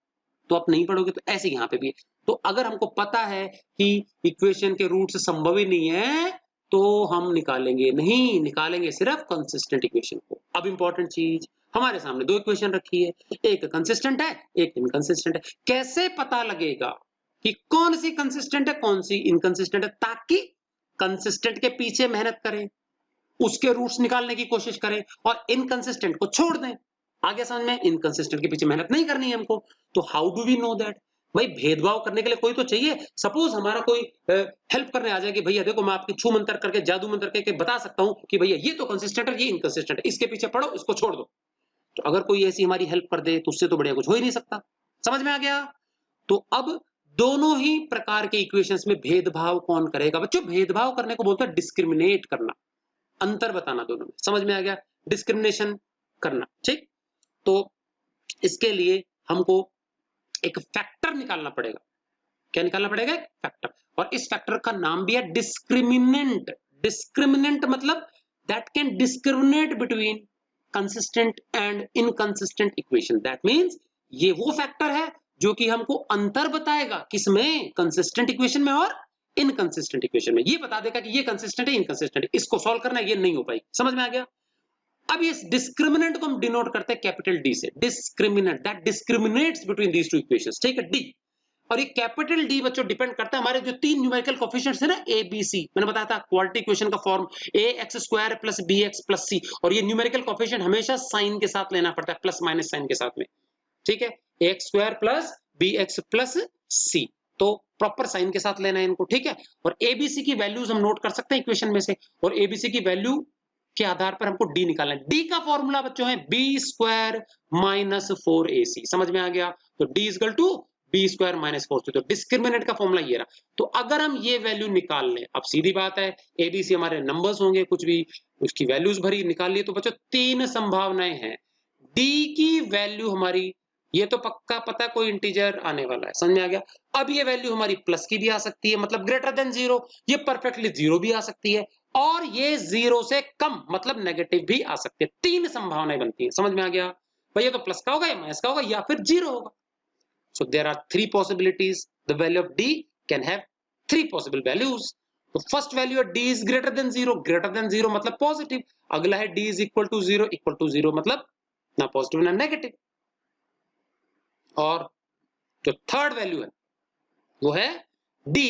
[SPEAKER 1] तो आप नहीं पढ़ोगे। तो ऐसे यहाँ पे भी है। तो अगर हमको पता है कि इक्वेशन के रूट्स संभव ही नहीं है, तो हम निकालेंगे नहीं, निकालेंगे सिर्फ कंसिस्टेंट इक्वेशन को। अब इंपॉर्टेंट चीज, हमारे सामने दो इक्वेशन रखी है, एक कंसिस्टेंट है, एक इनकंसिस्टेंट है। कैसे पता लगेगा कि कौन सी कंसिस्टेंट है, कौन सी इनकंसिस्टेंट है? ताकि कंसिस्टेंट के पीछे मेहनत करें, उसके रूट्स निकालने की कोशिश करें और इनकंसिस्टेंट को छोड़ दें। आगे समझ में? इनकंसिस्टेंट के पीछे मेहनत नहीं करनी है हमको। तो how do we know that? भाई भेदभाव करने के लिए कोई तो चाहिए। सपोज हमारा कोई हेल्प करने आ जाए कि भैया देखो मैं आपकी छू मंतर करके, जादू मंतर करके बता सकता हूं कि भैया ये तो कंसिस्टेंट है, ये इनकंसिस्टेंट है, इसके पीछे पढ़ो, इसको छोड़ दो। तो अगर कोई ऐसी हमारी हेल्प कर दे तो उससे तो बढ़िया कुछ हो ही नहीं सकता। समझ में आ गया? तो अब दोनों ही प्रकार के इक्वेशंस में भेदभाव कौन करेगा? बच्चों भेदभाव करने को बोलते हैं डिस्क्रिमिनेट करना, अंतर बताना दोनों में। समझ में आ गया? डिस्क्रिमिनेशन करना, ठीक। तो इसके लिए हमको एक फैक्टर निकालना पड़ेगा। क्या निकालना पड़ेगा? एक फैक्टर। और इस फैक्टर का नाम भी है डिस्क्रिमिनेंट। डिस्क्रिमिनेंट मतलब that can discriminate between consistent and inconsistent equation. That means ये वो फैक्टर है जो कि हमको अंतर बताएगा, किसमें? कंसिस्टेंट इक्वेशन में और इनकंसिस्टेंट इक्वेशन में। ये बता देगा कि ये कंसिस्टेंट है, इनकंसिस्टेंट है, इसको सॉल्व करना है, ये नहीं हो पाएगी। समझ में आ गया? अब इस डिस्क्रिमिनेंट को हम डिनोट करते हैं कैपिटल डी से। Discriminant that discriminates between these two equations, ठीक है, डी। और ये कैपिटल डी बच्चों डिपेंड करता है हमारे जो तीन न्यूमेरिकल कोएफिशिएंट्स है ना, ए बी सी। मैंने बताया था क्वाड्रेटिक इक्वेशन का form A X square plus B X plus C, और ये न्यूमेरिकल कोएफिशिएंट हमेशा साइन के साथ लेना पड़ता है, प्लस माइनस साइन के साथ में, ठीक है। A X square plus B X plus C, तो प्रॉपर साइन के साथ लेना है इनको, ठीक है। और एबीसी की वैल्यूज हम नोट कर सकते हैं इक्वेशन में से, और एबीसी की वैल्यू के आधार पर हमको डी निकालना है। डी का फॉर्मूला बच्चों है बी स्क्वायर माइनस 4ac। समझ में आ गया? तो D equal to B square minus 4c। तो डिस्क्रिमिनेंट का फॉर्मूला ये रहा। तो अगर हम ये वैल्यू निकाल लें, अब सीधी बात है, एबीसी हमारे नंबर्स होंगे, कुछ भी उसकी वैल्यूज भरी निकाल लिए, तो बच्चों तीन संभावनाएं हैं। डी की वैल्यू हमारी, ये तो पक्का पता कोई इंटीजर आने वाला है, समझ में आ गया। अब ये वैल्यू हमारी प्लस की भी आ सकती है, मतलब ग्रेटर देन जीरो, ये परफेक्टली जीरो भी आ सकती है, और ये जीरो से कम मतलब नेगेटिव भी आ सकती है। तीन संभावनाएं बनती है। समझ में आ गया? भाई ये तो प्लस का होगा, या माइनस का होगा, या फिर जीरो होगा। So there are three possibilities. The value of D can have three possible values. तो फर्स्ट वैल्यू है D is greater than zero मतलब पॉजिटिव। अगला है D is equal to zero मतलब ना पॉजिटिव ना नेगेटिव। और जो थर्ड वैल्यू है वो है d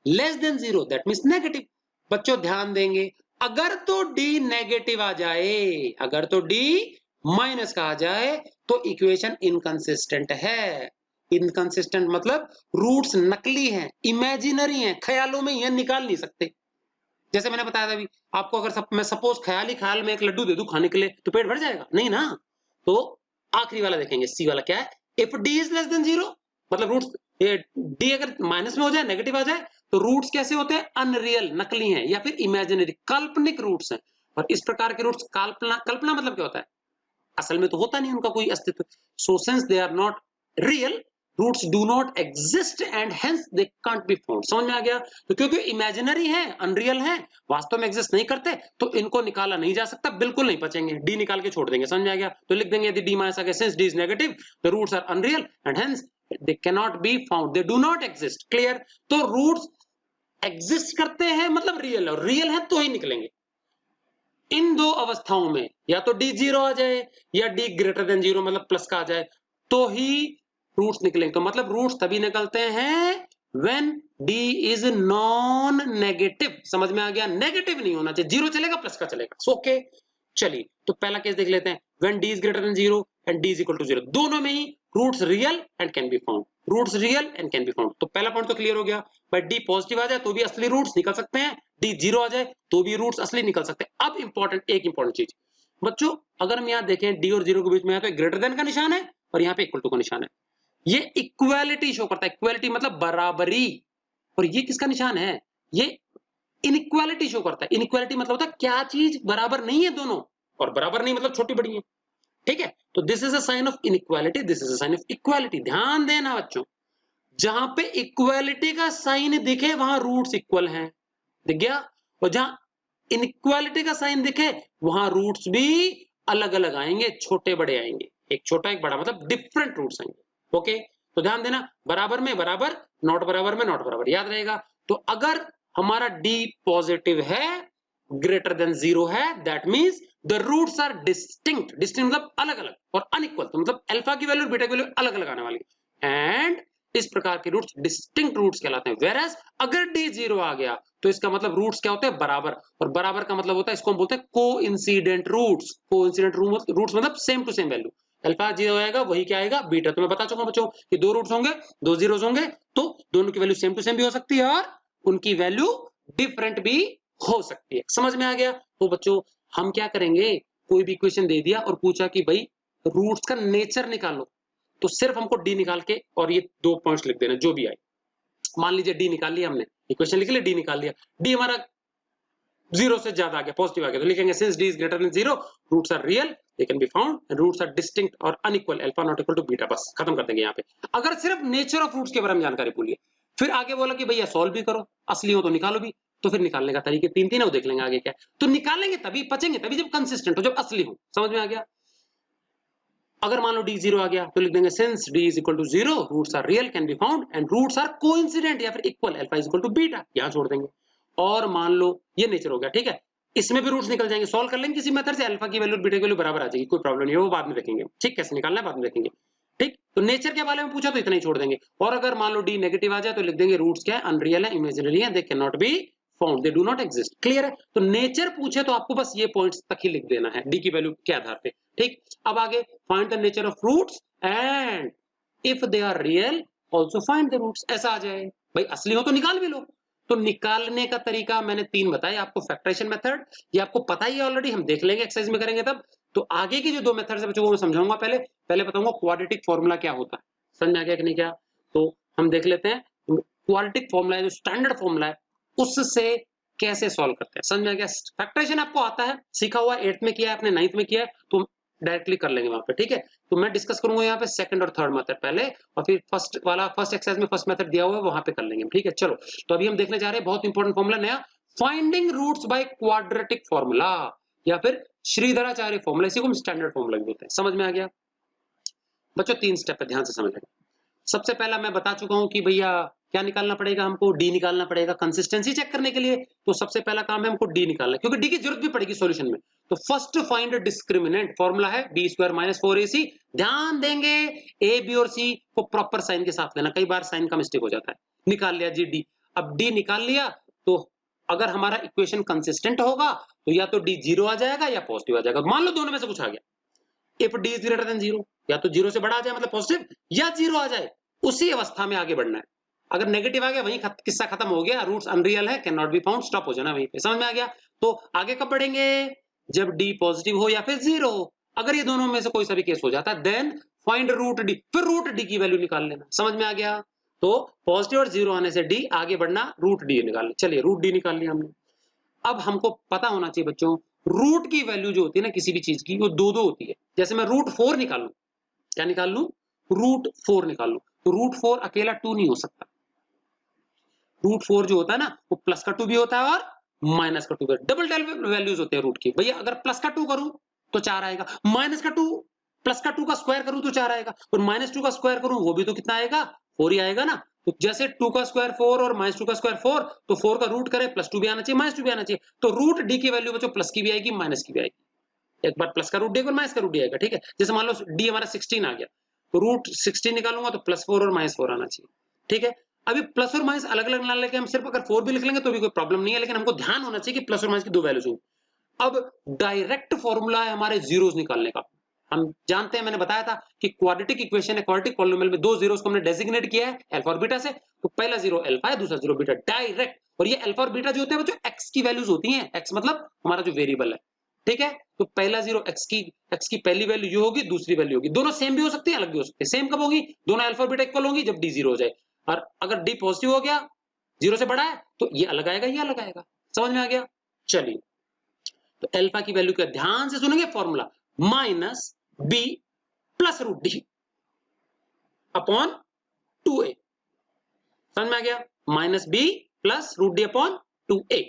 [SPEAKER 1] less than 0, that means negative. बच्चों ध्यान देंगे, अगर तो d नेगेटिव आ जाए, अगर तो d माइनस का आ जाए तो इक्वेशन इनकंसिस्टेंट है। इनकंसिस्टेंट मतलब रूट्स नकली हैं, इमेजिनरी हैं, ख्यालों में ही निकाल नहीं सकते। जैसे मैंने बताया था अभी आपको, अगर मैं सपोज ख्याल में एक लड्डू दे दूं खाने के लिए, तो पेट भर जाएगा? नहीं ना। तो आखिरी वाला देखेंगे, सी वाला क्या है, if D is less than 0, मतलब रूट्स, ये डी अगर माइनस में हो जाए, नेगेटिव आ जाए, तो रूट्स कैसे होते हैं? अनरियल, नकली हैं, या फिर इमेजिनरी, काल्पनिक रूट्स हैं। और इस प्रकार के रूट्स, कल्पना मतलब क्या होता है? असल में तो होता नहीं उनका कोई अस्तित्व। So since they are not real, roots do not exist and hence they can't be found. समझ में आ गया? तो क्योंकि इमेजिनरी है, अनरियल है, वास्तव में एग्जिस्ट नहीं करते, तो इनको निकाला नहीं जा सकता, बिल्कुल नहीं बचेंगे, डी निकाल के छोड़ देंगे। समझ में आ गया? तो लिख देंगे, यदि डी माइनस आ गया, since D is negative, the roots are unreal and hence they can not be found, they do not exist. Clear? तो रूट्स एग्जिस्ट करते हैं मतलब रियल है, और रियल है तो ही निकलेंगे। इन दो अवस्थाओं में या तो डी 0 आ जाए या डी ग्रेटर देन 0 मतलब प्लस का आ जाए, तो ही रूट्स निकलेंगे। तो मतलब रूट्स तभी निकलते हैं when D is non negative. समझ में आ गया? नेगेटिव नहीं होना चाहिए, 0 चलेगा, प्लस का चलेगा। ओके, चलिए तो पहला केस देख लेते हैं, when D is greater than 0 and D is equal to 0, दोनों में ही roots real and can be found, roots real and can be found. तो पहला पॉइंट तो क्लियर हो गया, भाई डी पॉजिटिव आ जाए तो भी असली रूट्स निकल सकते हैं, डी 0 आ जाए तो भी रूट्स असली निकल सकते हैं। अब एक इंपॉर्टेंट चीज बच्चों, अगर हम यहाँ देखें डी और 0 के बीच में, यहाँ तो ग्रेटर देन का निशान है और यहाँ पे इक्वल टू का निशान है, ये इक्वालिटी शो करता है। इक्वालिटी मतलब बराबरी, और ये किसका निशान है? ये इनइक्वालिटी शो करता है। इनइक्वालिटी मतलब होता है क्या चीज बराबर नहीं है दोनों, और बराबर नहीं मतलब छोटी बड़ी है। ठीक है? तो this is a sign of inequality, this is a sign of equality. ध्यान देना बच्चों, जहां पे इक्वालिटी का साइन दिखे वहां रूट्स इक्वल हैं, दिख गया? और जहां इनइक्वालिटी का साइन दिखे वहां रूट्स भी अलग अलग आएंगे, छोटे बड़े आएंगे, एक छोटा एक बड़ा, मतलब डिफरेंट रूट्स आएंगे। ओके, तो ध्यान देना, बराबर में बराबर, नॉट बराबर में नॉट बराबर, याद रहेगा। तो अगर हमारा डी पॉजिटिव है, ग्रेटर देन 0 है, that means the roots are distinct. Distinct मतलब अलग अलग, और अनइक्वल तो मतलब अल्फा की वैल्यू और बीटा की वैल्यू अलग अलग आने वाली है, एंड इस प्रकार के रूट्स डिस्टिंक्ट रूट्स कहलाते हैं। वेरएज अगर डी 0 आ गया तो इसका मतलब रूट्स क्या होते हैं? बराबर। और बराबर का मतलब होता है, इसको हम बोलते हैं कोइंसिडेंट रूट्स। कोइंसिडेंट रूट्स मतलब same to same value, alpha 0 आएगा वही क्या आएगा? बीटा। तो मैं बता चुका बच्चों कि दो रूट्स होंगे, दो जीरोस होंगे, तो दोनों की वैल्यू सेम टू सेम भी हो सकती है और उनकी वैल्यू डिफरेंट भी हो सकती है। समझ में आ गया? तो बच्चों हम क्या करेंगे, कोई भी इक्वेशन दे दिया और पूछा कि भाई रूट्स का नेचर निकालो, तो सिर्फ हमको डी निकाल के और ये 2 पॉइंट्स लिख देना जो भी आए। मान लीजिए डी निकाल लिया हमने, इक्वेशन लिख लिया, डी निकाल लिया, डी हमारा 0 से ज्यादा आ गया, पॉजिटिव आ गया, तो लिखेंगे since D is greater than 0, roots are real, they can be found, and roots are distinct और unequal, alpha not equal to beta. बस खत्म कर देंगे यहाँ पे। अगर सिर्फ नेचर ऑफ रूट्स के बारे में जानकारी बोलिए, फिर आगे बोला कि भैया सॉल्व भी करो, असली हो तो निकालो भी, तो फिर निकालने का तरीके 3 है, वो देख लेंगे आगे क्या। तो निकालेंगे तभी, पचेंगे तभी जब कंसिस्टेंट हो, जब असली हो। समझ में आ गया? अगर मान लो डी 0 आ गया तो लिख देंगे since D is equal to 0, roots are real, can be found, and roots are coincident या फिर equal, alpha is equal to beta, यहां छोड़ देंगे। और मान लो ये नेचर हो गया, ठीक है, इसमें भी रूट्स निकल जाएंगे, सॉल्व कर लेंगे किसी मेथड से, अल्फा की वैल्यू बीटा की वैल्यू बराबर आ जाएगी, कोई प्रॉब्लम नहीं है, वो बाद में देखेंगे। ठीक, कैसे निकालना है बाद में देखेंगे। ठीक, तो नेचर के बारे में पूछा तो इतना ही छोड़ देंगे। और अगर मान लो डी नेगेटिव आ जाए तो लिख देंगे रूट्स क्या है? अनरियल है, इमेजिनरी है, दे can not be found, they do not exist. Clear है? तो नेचर पूछे तो आपको बस ये पॉइंट्स तक ही लिख देना है, डी की वैल्यू के आधार पे। ठीक, अब आगे find the nature of roots and if they are real also find the roots, ऐसा आ जाए। भाई असली हो तो निकाल भी लो। तो निकालने का तरीका मैंने 3 बताए आपको, फैक्टराइजेशन मेथड, ये आपको पता ही है ऑलरेडी, हम देख लेंगे एक्सरसाइज में करेंगे तब। तो आगे की जो 2 मेथड्स है बच्चों को मैं समझाऊंगा, पहले बताऊंगा क्वाड्रेटिक फार्मूला क्या होता है। समझ में आ गया कि नहीं क्या? तो हम देख लेते हैं क्वाड्रेटिक फार्मूला है, जो स्टैंडर्ड फार्मूला है, उससे कैसे सॉल्व करते हैं। समझ में आ गया? फैक्टराइजेशन आपको आता है, सीखा हुआ, 8th में किया है आपने, 9th में किया है, तो डायरेक्टली कर लेंगे वहां पे। ठीक है, तो मैं डिस्कस करूंगा यहाँ पे सेकंड और थर्ड मेथड पहले, और फिर फर्स्ट एक्सरसाइज में फर्स्ट मेथड दिया हुआ है वहां पे कर लेंगे। ठीक है, चलो तो अभी हम देखने जा रहे हैं बहुत इंपॉर्टेंट फॉर्मूला नया, finding roots by quadratic formula, या फिर श्रीधराचार्य फॉर्मूला, इसी को हम स्टैंडर्ड फॉर्मूला भी बोलते हैं। समझ में आ गया बच्चों? 3 स्टेप है, ध्यान से समझ लेंगे। सबसे पहला मैं बता चुका हूं कि भैया क्या निकालना पड़ेगा हमको? डी निकालना पड़ेगा कंसिस्टेंसी चेक करने के लिए। तो सबसे पहला काम है हमको डी निकालना, क्योंकि डी की जरूरत भी पड़ेगी सॉल्यूशन में। तो फर्स्ट फाइंड डिस्क्रिमिनेंट, फॉर्मूला है b स्क्वायर माइनस 4ac। ध्यान देंगे ए बी और सी को प्रॉपर साइन के साथ लेना, कई बार साइन का मिस्टेक हो जाता है। निकाल लिया जी डी। अब डी निकाल लिया तो अगर हमारा इक्वेशन कंसिस्टेंट होगा तो या तो डी जीरो आ जाएगा या पॉजिटिव आ जाएगा। मान लो दोनों में से कुछ आ गया, if D is greater than zero, या तो जीरो से बड़ा आ जाए मतलब पॉजिटिव, या जीरो आ जाए, उसी अवस्था में आगे बढ़ना है। अगर नेगेटिव आ गया वहीं किस्सा खत्म हो गया, रूट्स अनरियल है, can not be found, stop हो जाना वहीं पे। समझ में आ गया? तो आगे कब बढ़ेंगे? जब डी पॉजिटिव हो या फिर जीरो। अगर ये दोनों में से कोई सा भी केस हो जाता है देन फाइंड रूट डी, फिर रूट डी की वैल्यू निकाल लेना। समझ में आ गया? तो पॉजिटिव और जीरो आने से डी आगे बढ़ना, रूट डी निकालना। चलिए रूट डी निकाल लिया हमने। अब हमको पता होना चाहिए बच्चों, रूट की वैल्यू जो होती है ना किसी भी चीज की, वो दो दो होती है। जैसे मैं रूट 4 निकालूं, क्या निकाल लूं? रूट 4 निकाल लूं, तो रूट 4 अकेला 2 नहीं हो सकता। रूट 4 जो होता है ना वो प्लस का 2 भी होता है और माइनस का 2 भी। डबल वैल्यूज होते हैं रूट की। भैया अगर प्लस का 2 करूं तो 4 आएगा, माइनस का 2 प्लस का 2 का स्क्वायर करूं तो 4 आएगा, और माइनस 2 का स्क्वायर करूं वो भी तो कितना आएगा? 4 ही आएगा ना। तो जैसे 2 का स्क्वायर 4 और माइनस 2 का स्क्वायर 4, तो 4 का रूट करें प्लस 2 भी आना चाहिए माइनस 2 भी आना चाहिए। तो रूट डी की वैल्यू बच्चों प्लस की भी आएगी माइनस की भी आएगी। एक बार प्लस का रूट डी और माइनस का रूट डी आएगा, ठीक है। जैसे मान लो डी हमारा 16 आ गया, तो रूट 16 निकालूंगा तो प्लस 4 और माइनस 4 आना चाहिए, ठीक है। अभी प्लस और माइनस अलग अलग ना लेके हम सिर्फ अगर 4 भी लिख लेंगे तो भी कोई प्रॉब्लम नहीं है, लेकिन हमको ध्यान होना चाहिए कि प्लस और माइनस की दो वैल्यूज हों। अब डायरेक्ट फॉर्मूला है हमारे जीरोस निकालने का। हम जानते हैं, मैंने बताया था कि क्वाड्रेटिक इक्वेशन है, क्वाड्रेटिक पॉलिनोमियल में दो जीरोस को हमने डेजिग्नेट किया है अल्फा और बीटा से। तो पहला जीरो अल्फा है, दूसरा जीरो बीटा, डायरेक्ट। और ये अल्फा और बीटा जो होते हैं बच्चों एक्स की वैल्यूज होती हैं, एक्स मतलब हमारा जो वेरिएबल है, ठीक है। तो पहला जीरो एक्स की पहली वैल्यू ये होगी, दूसरी वैल्यू होगी, दोनों सेम भी हो सकती है अलग भी हो सकती है। सेम कब होगी? दोनों अल्फा और बीटा इक्वल होंगी जब डी जीरो हो जाए, और अगर डी पॉजिटिव हो गया, जीरो से बड़ा है, तो ये अलग आएगा ये अलग आएगा। समझ में आ गया? चलिए, तो अल्फा की वैल्यू का ध्यान से सुनेंगे, formula minus B plus root D upon 2a। समझ में आ गया? Minus B plus root D upon 2a।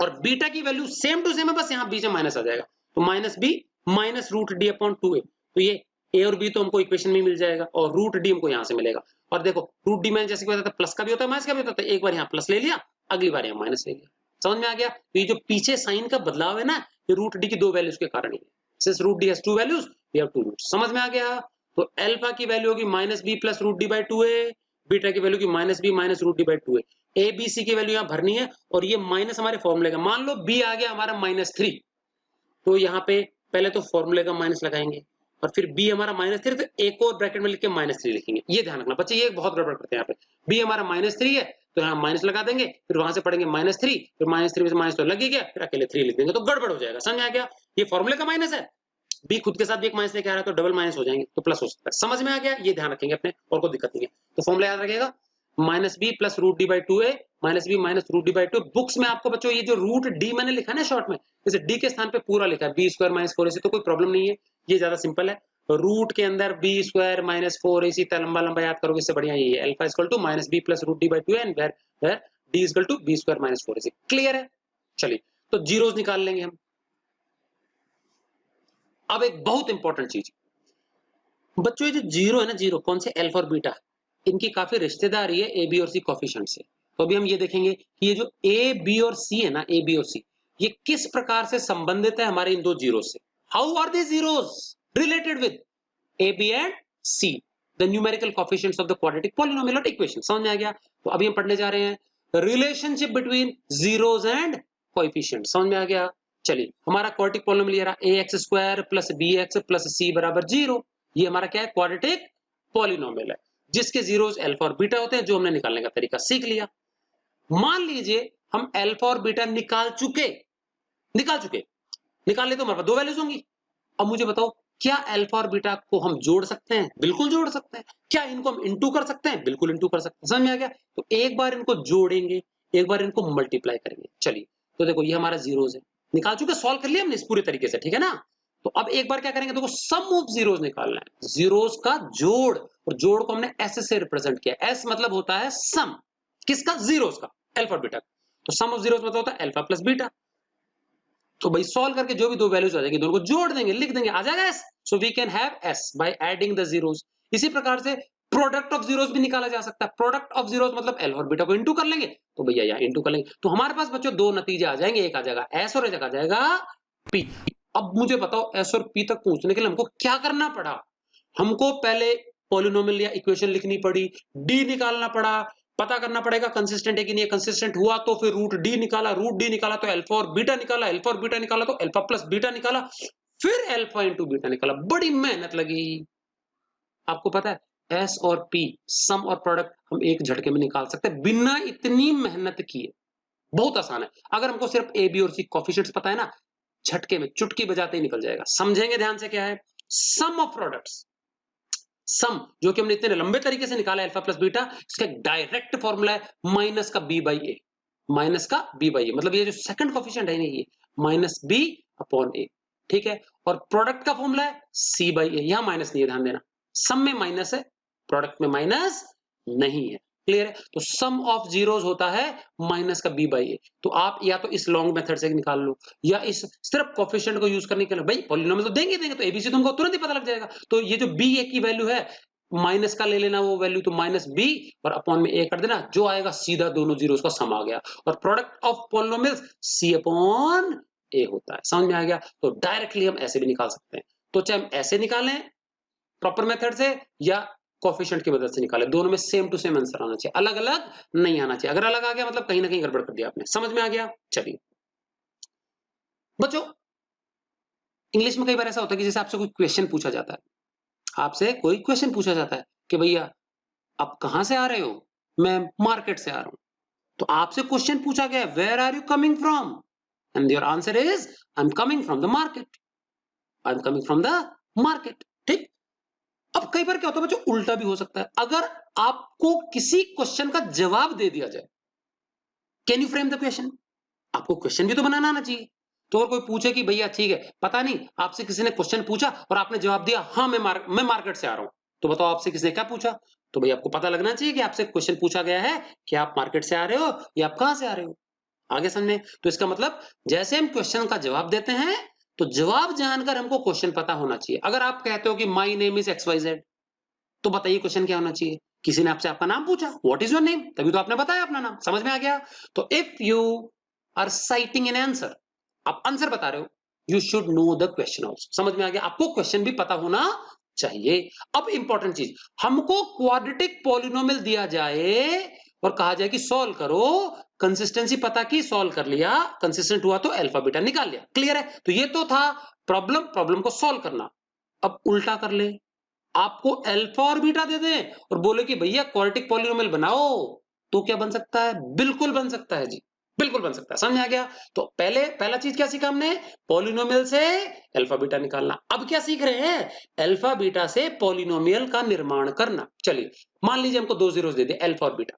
[SPEAKER 1] और बीटा की वैल्यू सेम टू सेम है, बस यहां बीच में माइनस आ जाएगा, तो minus B minus root D upon 2a। तो ये a और b तो हमको इक्वेशन में मिल जाएगा, और रूट डी हमको यहां से मिलेगा। और देखो रूट डी में जैसे क्या होता है, प्लस का भी होता है माइनस का भी होता है, तो एक बार यहां प्लस ले लिया, अगली बार यहां माइनस ले लिया। समझ में आ गया? तो ये जो पीछे साइन का बदलाव है ना, ये रूट डी की दो वैल्यूज के कारण ही है। Since root D has two values, we have two roots. समझ में आ गया? तो अल्फा की वैल्यू होगी minus B plus root D by 2a, beta की वैल्यू की minus B minus root D by 2a। A B C की वैल्यू यहाँ भरनी है, और ये माइनस हमारे फॉर्मूले का। मान लो बी आ गया हमारा -3, तो यहाँ पे पहले तो फॉर्मूले का माइनस लगाएंगे, और फिर बी हमारा -3, तो एक और ब्रैकेट में लिख के -3 लिखेंगे। ये ध्यान रखना बच्चे, ये बहुत गड़बड़ करते हैं यहाँ पे। बी हमारा -3 है तो यहाँ माइनस लगा देंगे, फिर वहां से पढ़ेंगे -3, फिर -3 में से माइनस तो लग ही गया, फिर अकेले 3 लिख देंगे, तो गड़बड़ हो जाएगा। समझ आ गया? ये फॉर्मूले का माइनस है, बी खुद के साथ भी एक माइनस लेके आ रहा है, तो डबल माइनस हो जाएंगे, तो प्लस हो सकता है। समझ में आ गया? ये ध्यान रखेंगे अपने, और कोई दिक्कत नहीं है। तो फॉर्मूला याद रखिएगा, minus B plus root D by 2a minus B minus root D by 2। Books में आपको बच्चों ये जो रूट डी मैंने लिखा ना शॉर्ट में, जैसे डी के स्थान पे पूरा लिखा है बी स्क्वायर माइनस 4ac, तो कोई प्रॉब्लम नहीं है, ये ज्यादा सिंपल है। रूट के अंदर बी स्क्वायर माइनस 4ac, लंबा लंबा याद करोगे, इससे बढ़िया ये alpha equal to minus B plus root D by 2 and where D equal to B square minus 4ac। Clear है? चलिए, तो जीरोस निकाल लेंगे हम। अब एक बहुत इंपॉर्टेंट चीज बच्चों, ये जो जीरो है ना, जीरो कौन से, अल्फा और बीटा, इनकी काफी रिश्तेदारी है ए बी और सी कोफिशिएंट से। तो अभी हम ये देखेंगे कि ये जो ए बी और सी है ना, ए बी और सी, ये किस प्रकार से संबंधित है हमारे इन दो जीरो से। How are they zeros related with A B and C, the numerical coefficients of the quadratic polynomial equation. समझ में आ गया? तो अभी हम पढ़ने जा रहे हैं relationship between zeros and coefficient. समझ में आ गया? चलिए, हमारा क्वाड्रेटिक पॉलिनोमियल ये रहा ax square plus bx plus c बराबर 0। ये हमारा क्या है? क्वाड्रेटिक पॉलिनोमियल है, जिसके जीरोस अल्फा और बीटा होते हैं, जो हमने निकालने का तरीका सीख लिया। मान लीजिए हम अल्फा और बीटा निकाल चुके, निकाल ले तो हमारे पास दो वैल्यूज होंगी। अब मुझे बताओ, क्या अल्फा और बीटा को हम जोड़ सकते हैं? बिल्कुल जोड़ सकते हैं। क्या इनको हम इंटू कर सकते हैं? बिल्कुल इंटू कर सकते हैं। समझ में आ गया? तो एक बार इनको जोड़ेंगे, एक बार इनको मल्टीप्लाई करेंगे। चलिए, तो देखो ये हमारा जीरोस है, निकाल चुके, सॉल्व कर लिया हमने इस पूरे तरीके से, ठीक है ना। तो अब एक बार क्या करेंगे, देखो सम ऑफ जीरोस निकालना है, जीरोस का जोड़, और जोड़ को हमने एस से रिप्रेजेंट किया। एस मतलब होता है सम, किसका? जीरोस का, अल्फा और बीटा। तो सम ऑफ जीरोस मतलब होता है अल्फा प्लस बीटा। तो भाई सॉल्व करके जो भी दो वैल्यूज आ जाएंगी, दोनों को जोड़ देंगे, लिख देंगे, आ जाएगा S. So we can have S by adding the zeros. इसी प्रकार से प्रोडक्ट ऑफ जीरोस भी निकाला जा सकता है। प्रोडक्ट ऑफ जीरोस मतलब एल और बीटा को इंटू कर लेंगे, तो भैया यहाँ इंटू कर लेंगे, तो हमारे पास बच्चों दो नतीजे आ जाएंगे, एक आ जाएगा एस और एक आ जाएगा पी। अब मुझे बताओ एस और पी तक पहुंचने के लिए हमको क्या करना पड़ा? हमको पहले पॉलिनोमियल या इक्वेशन लिखनी पड़ी, डी निकालना पड़ा, पता करना पड़ेगा कंसिस्टेंट है कि नहीं है, कंसिस्टेंट हुआ तो फिर रूट डी निकाला, रूट डी निकाला तो अल्फा और बीटा निकाला, अल्फा और बीटा निकाला तो अल्फा प्लस बीटा निकाला, फिर अल्फा इंटू बीटा निकाला। बड़ी मेहनत लगी। आपको पता है एस और पी सम और प्रोडक्ट हम एक झटके में निकाल सकते हैं बिना इतनी मेहनत किए। बहुत आसान है। अगर हमको सिर्फ ए बी और सी कोफिशिएंट्स पता है ना, झटके में चुटकी बजाते ही निकल जाएगा। समझेंगे ध्यान से क्या है? सम ऑफ प्रोडक्ट्स, सम जो कि हमने इतने लंबे तरीके से निकाला अल्फा प्लस बीटा, इसका एक डायरेक्ट फॉर्मूला है माइनस का बी बाई ए, माइनस का बी बाई ए, मतलब ये जो सेकंड कोफिशिएंट है ये माइनस बी अपॉन ए, ठीक है। और प्रोडक्ट का फॉर्मूला है सी बाई ए, यहां माइनस नहीं है, ध्यान देना, सम में माइनस है, प्रोडक्ट में माइनस नहीं है। क्लियर है? तो सम ऑफ जीरोस होता है माइनस का बी बाई ए। तो आप या तो इस लॉन्ग मेथड से निकाल लो या इस सिर्फ कोफिशिएंट को यूज करने के लिए, भाई पॉलिनोमियल तो देंगे देंगे, तो एबीसी तुमको तुरंत ही पता लग जाएगा। तो ये जो बी ए की वैल्यू है माइनस का ले लेना वो वैल्यू, तो माइनस बी और अपॉन में ए कर देना, जो आएगा सीधा दोनों जीरोस का सम आ गया। और product of polynomials C upon A होता है। समझ में आ गया? तो डायरेक्टली हम ऐसे भी निकाल सकते हैं। तो चाहे हम ऐसे निकालें प्रॉपर मेथड से या कोफिशिएंट की मदद से निकाले, दोनों में सेम टू सेम आंसर आना चाहिए, अलग अलग नहीं आना चाहिए। अगर अलग आ गया मतलब कहीं ना कहीं गड़बड़ कर दिया आपने। समझ में आ गया? चलिए बच्चों, इंग्लिश में कई बार ऐसा होता है कि जैसे आपसे कोई क्वेश्चन पूछा जाता है, आपसे कोई क्वेश्चन पूछा जाता है कि भैया आप कहां से आ रहे हो? मैं मार्केट से आ रहा हूं। तो आपसे क्वेश्चन पूछा गया where are you coming from, and your answer is I am coming from the market, I am coming from the market. ठीक। अब कई बार क्या होता है बच्चों, उल्टा भी हो सकता है। अगर आपको किसी क्वेश्चन का जवाब दे दिया जाए, can you frame the question, आपको क्वेश्चन भी तो बनाना आना चाहिए। तो अगर कोई पूछे कि भैया ठीक है पता नहीं, आपसे किसी ने क्वेश्चन पूछा और आपने जवाब दिया हाँ मैं मार्केट से आ रहा हूं, तो बताओ आपसे किसने क्या पूछा? तो भैया आपको पता लगना चाहिए कि आपसे क्वेश्चन पूछा गया है कि आप मार्केट से आ रहे हो या आप कहां से आ रहे हो। आगे समझे? तो इसका मतलब जैसे हम क्वेश्चन का जवाब देते हैं तो जवाब जानकर हमको क्वेश्चन पता होना चाहिए। अगर आप कहते हो कि my name is X Y Z, तो बताइए क्वेश्चन क्या होना चाहिए? किसी ने आपसे आपका नाम पूछा, व्हाट इज योर नेम, तभी तो आपने बताया अपना नाम। समझ में आ गया? तो if you are citing an answer, आप आंसर बता रहे हो, you should know the question also. समझ में आ गया? आपको क्वेश्चन भी पता होना चाहिए। अब इंपॉर्टेंट चीज, हमको क्वाड्रेटिक पॉलिनोमियल दिया जाए और कहा जाए कि सॉल्व करो, कंसिस्टेंसी पता की, सॉल्व कर लिया, कंसिस्टेंट हुआ तो अल्फा बीटा निकाल लिया। क्लियर है? तो ये तो था प्रॉब्लम को सॉल्व करना। अब उल्टा कर ले, आपको अल्फा और बीटा दे दें और बोले कि भैया क्वाड्रेटिक पॉलिनोमियल बनाओ, तो क्या बन सकता है? बिल्कुल बन सकता है जी, बिल्कुल बन सकता है। समझ आ गया? तो पहला चीज क्या सीखा हमने? पॉलिनोमियल से अल्फा बीटा निकालना। अब क्या सीख रहे हैं? अल्फा बीटा से पॉलिनोमियल का निर्माण करना। चलिए मान लीजिए हमको दो जीरोस दे दिए अल्फा और बीटा,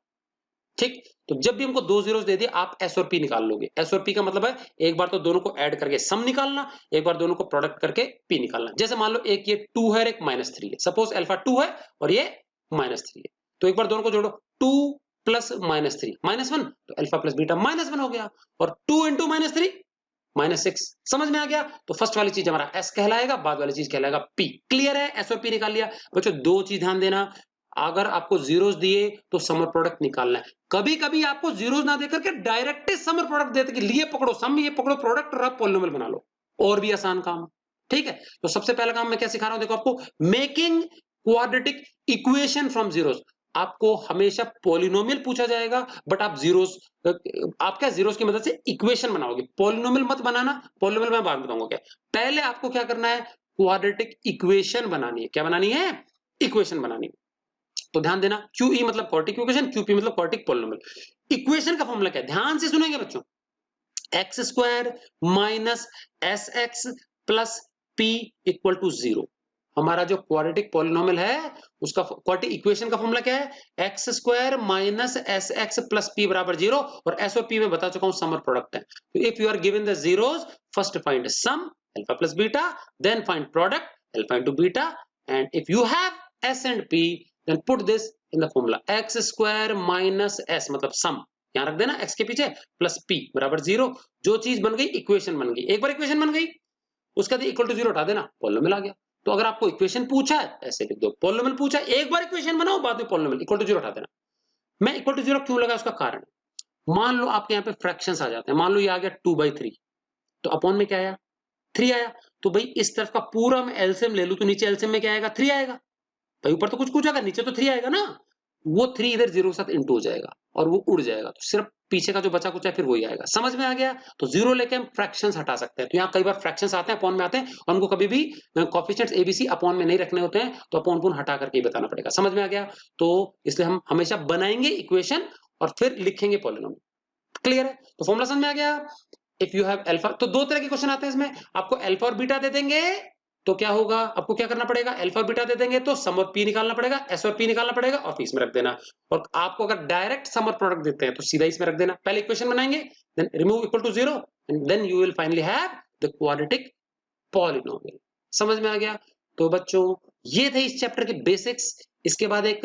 [SPEAKER 1] ठीक। तो जब भी हमको दो जीरोस दे दिए आप एस और पी निकाल लोगे। एस और पी का मतलब है एक बार तो दोनों को ऐड करके सम निकालना, एक बार दोनों को प्रोडक्ट करके पी निकालना। जैसे मान लो एक ये 2 है और एक -3 है, सपोज अल्फा 2 है और ये -3 है, तो एक बार दोनों को जोड़ो, 2 प्लस -3 -1, तो अल्फा प्लस बीटा -1 हो गया, और 2 इंटू -3 -6। समझ में आ गया? तो फर्स्ट वाली चीज हमारा एस कहलाएगा, बाद वाली चीज कहलाएगा पी। क्लियर है? एस और पी निकाल लिया। बच्चों दो चीज ध्यान देना, अगर आपको जीरोस दिए तो समर प्रोडक्ट निकालना है। कभी कभी आपको जीरोस ना देकर के डायरेक्ट समर प्रोडक्ट देते कि लिए पकड़ो सम, ये पकड़ो प्रोडक्ट, रफ पॉलिनोमियल बना लो, और भी आसान काम। ठीक है? तो सबसे पहला काम मैं क्या सिखा रहा हूं, देखो आपको, making quadratic equation from zeros. आपको हमेशा पॉलिनोमियल पूछा जाएगा, बट आप जीरोस, आप क्या जीरोस की मदद से इक्वेशन बनाओगे, पॉलिनोमियल मत बनाना। पॉलिनोमियल मैं बाद में बताऊंगा क्या। पहले आपको क्या करना है? क्वाड्रेटिक इक्वेशन बनानी है। क्या बनानी है? इक्वेशन बनानी है। तो ध्यान देना, QE मतलब क्वाड्रेटिक इक्वेशन, QP मतलब क्वाड्रेटिक पॉलिनोमियल। इक्वेशन का फॉर्मूला क्या है? ध्यान से सुनेंगे बच्चों, x square minus s x plus p equal to 0। हमारा जो क्वाड्रेटिक पॉलिनोमियल है उसका क्वाड्रेटिक इक्वेशन का फॉर्मूला क्या है? X square minus s x plus P बराबर 0, और एस और पी में बता चुका हूं समर प्रोडक्ट है। तो if you are given the zeros, first find sum alpha plus beta, then find product alpha into beta, and if you have s and p then put this in the formula, x square minus s मतलब sum, यहां रख देना x के पीछे, plus P बराबर 0। जो चीज बन गई इक्वेशन बन गई, एक बार इक्वेशन बन गई उसका इक्वल टू 0 हटा देना, पॉलिनोमियल आ गया। तो अगर आपको इक्वेशन पूछा है ऐसे लिख दो, पॉलिनोमियल पूछा है एक बार इक्वेशन बनाओ, बाद में पॉलिनोमियल इक्वल टू 0 हटा देना। मैं इक्वल टू 0 क्यों लगा उसका कारण, मान लो आपके यहाँ पे फ्रैक्शंस आ जाते हैं, मान लो ये आ गया 2/3, तो अपॉन में क्या आया 3 आया, तो भाई इस तरफ का पूरा मैं एलसीएम ले लूं तो नीचे एलसीएम में क्या आएगा 3 आएगा, भाई ऊपर तो कुछ कुछ आएगा नीचे तो 3 आएगा ना, वो 3 इधर 0 के साथ इंटू हो जाएगा और वो उड़ जाएगा, तो सिर्फ पीछे का जो बचा कुछ है फिर वही आएगा। समझ में आ गया? तो 0 लेके हम फ्रैक्शंस हटा सकते हैं। तो यहाँ कई बार फ्रैक्शंस आते हैं अपॉन में आते हैं और हमको कभी भी कोएफिशिएंट्स एबीसी अपॉन में नहीं रखने होते हैं, तो अपॉन हटा करके ही बताना पड़ेगा। समझ में आ गया? तो इसलिए हम हमेशा बनाएंगे इक्वेशन और फिर लिखेंगे पॉलिनोमियल। क्लियर है? तो फॉर्मूला समझ में आ गया? इफ यू हैव अल्फा, तो दो तरह के क्वेश्चन आते हैं इसमें, आपको अल्फा और बीटा दे देंगे तो क्या होगा, आपको क्या करना पड़ेगा, अल्फा बीटा दे देंगे तो सम और पी निकालना पड़ेगा, एस और पी निकालना पड़ेगा और पी इसमें रख देना। और आपको अगर डायरेक्ट सम और प्रोडक्ट देते हैं तो सीधा इसमें रख देना। पहले इक्वेशन बनाएंगे, then remove equal to 0 and then you will finally have the quadratic polynomial. समझ में आ गया? तो बच्चों ये थे इस चैप्टर के बेसिक्स। इसके बाद एक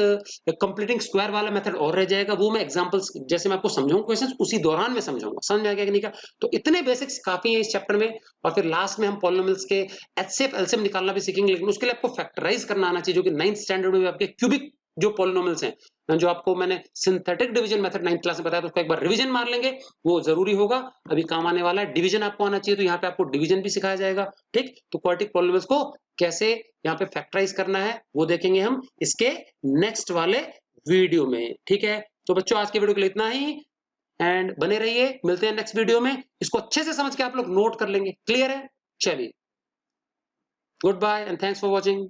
[SPEAKER 1] कंप्लीटिंग स्क्वायर वाला मेथड और रह जाएगा, वो मैं एग्जांपल्स जैसे मैं आपको समझाऊंगा क्वेश्चंस उसी दौरान में समझाऊंगा। समझ में आ गया कि नहीं का? तो इतने बेसिक्स काफी हैं इस चैप्टर में, और फिर लास्ट में हम पॉलिनोमियल्स के एचसीएफ एलसीएम निकालना भी सीखेंगे, लेकिन उसके लिए आपको फैक्टराइज करना आना चाहिए, जो कि 9th स्टैंडर्ड में आपके क्यूबिक जो पॉलिनोमियल्स हैं, जो आपको मैंने synthetic division method 9th class में बताया, तो उसको एक बार रिवीजन मार लेंगे, वो जरूरी होगा, अभी काम आने वाला है। डिवीजन आपको आना चाहिए, तो यहाँ पे आपको डिवीजन भी सिखाया जाएगा। ठीक, तो क्वाड्रेटिक पॉलिनोमियल्स को कैसे यहाँ पे फैक्टराइज करना है वो देखेंगे हम इसके नेक्स्ट वाले वीडियो में। ठीक है, तो बच्चों आज के वीडियो के लिए इतना ही, एंड बने रहिए, मिलते हैं नेक्स्ट वीडियो में। इसको अच्छे से समझ के आप लोग नोट कर लेंगे। क्लियर है? चलिए, good bye and thanks for watching.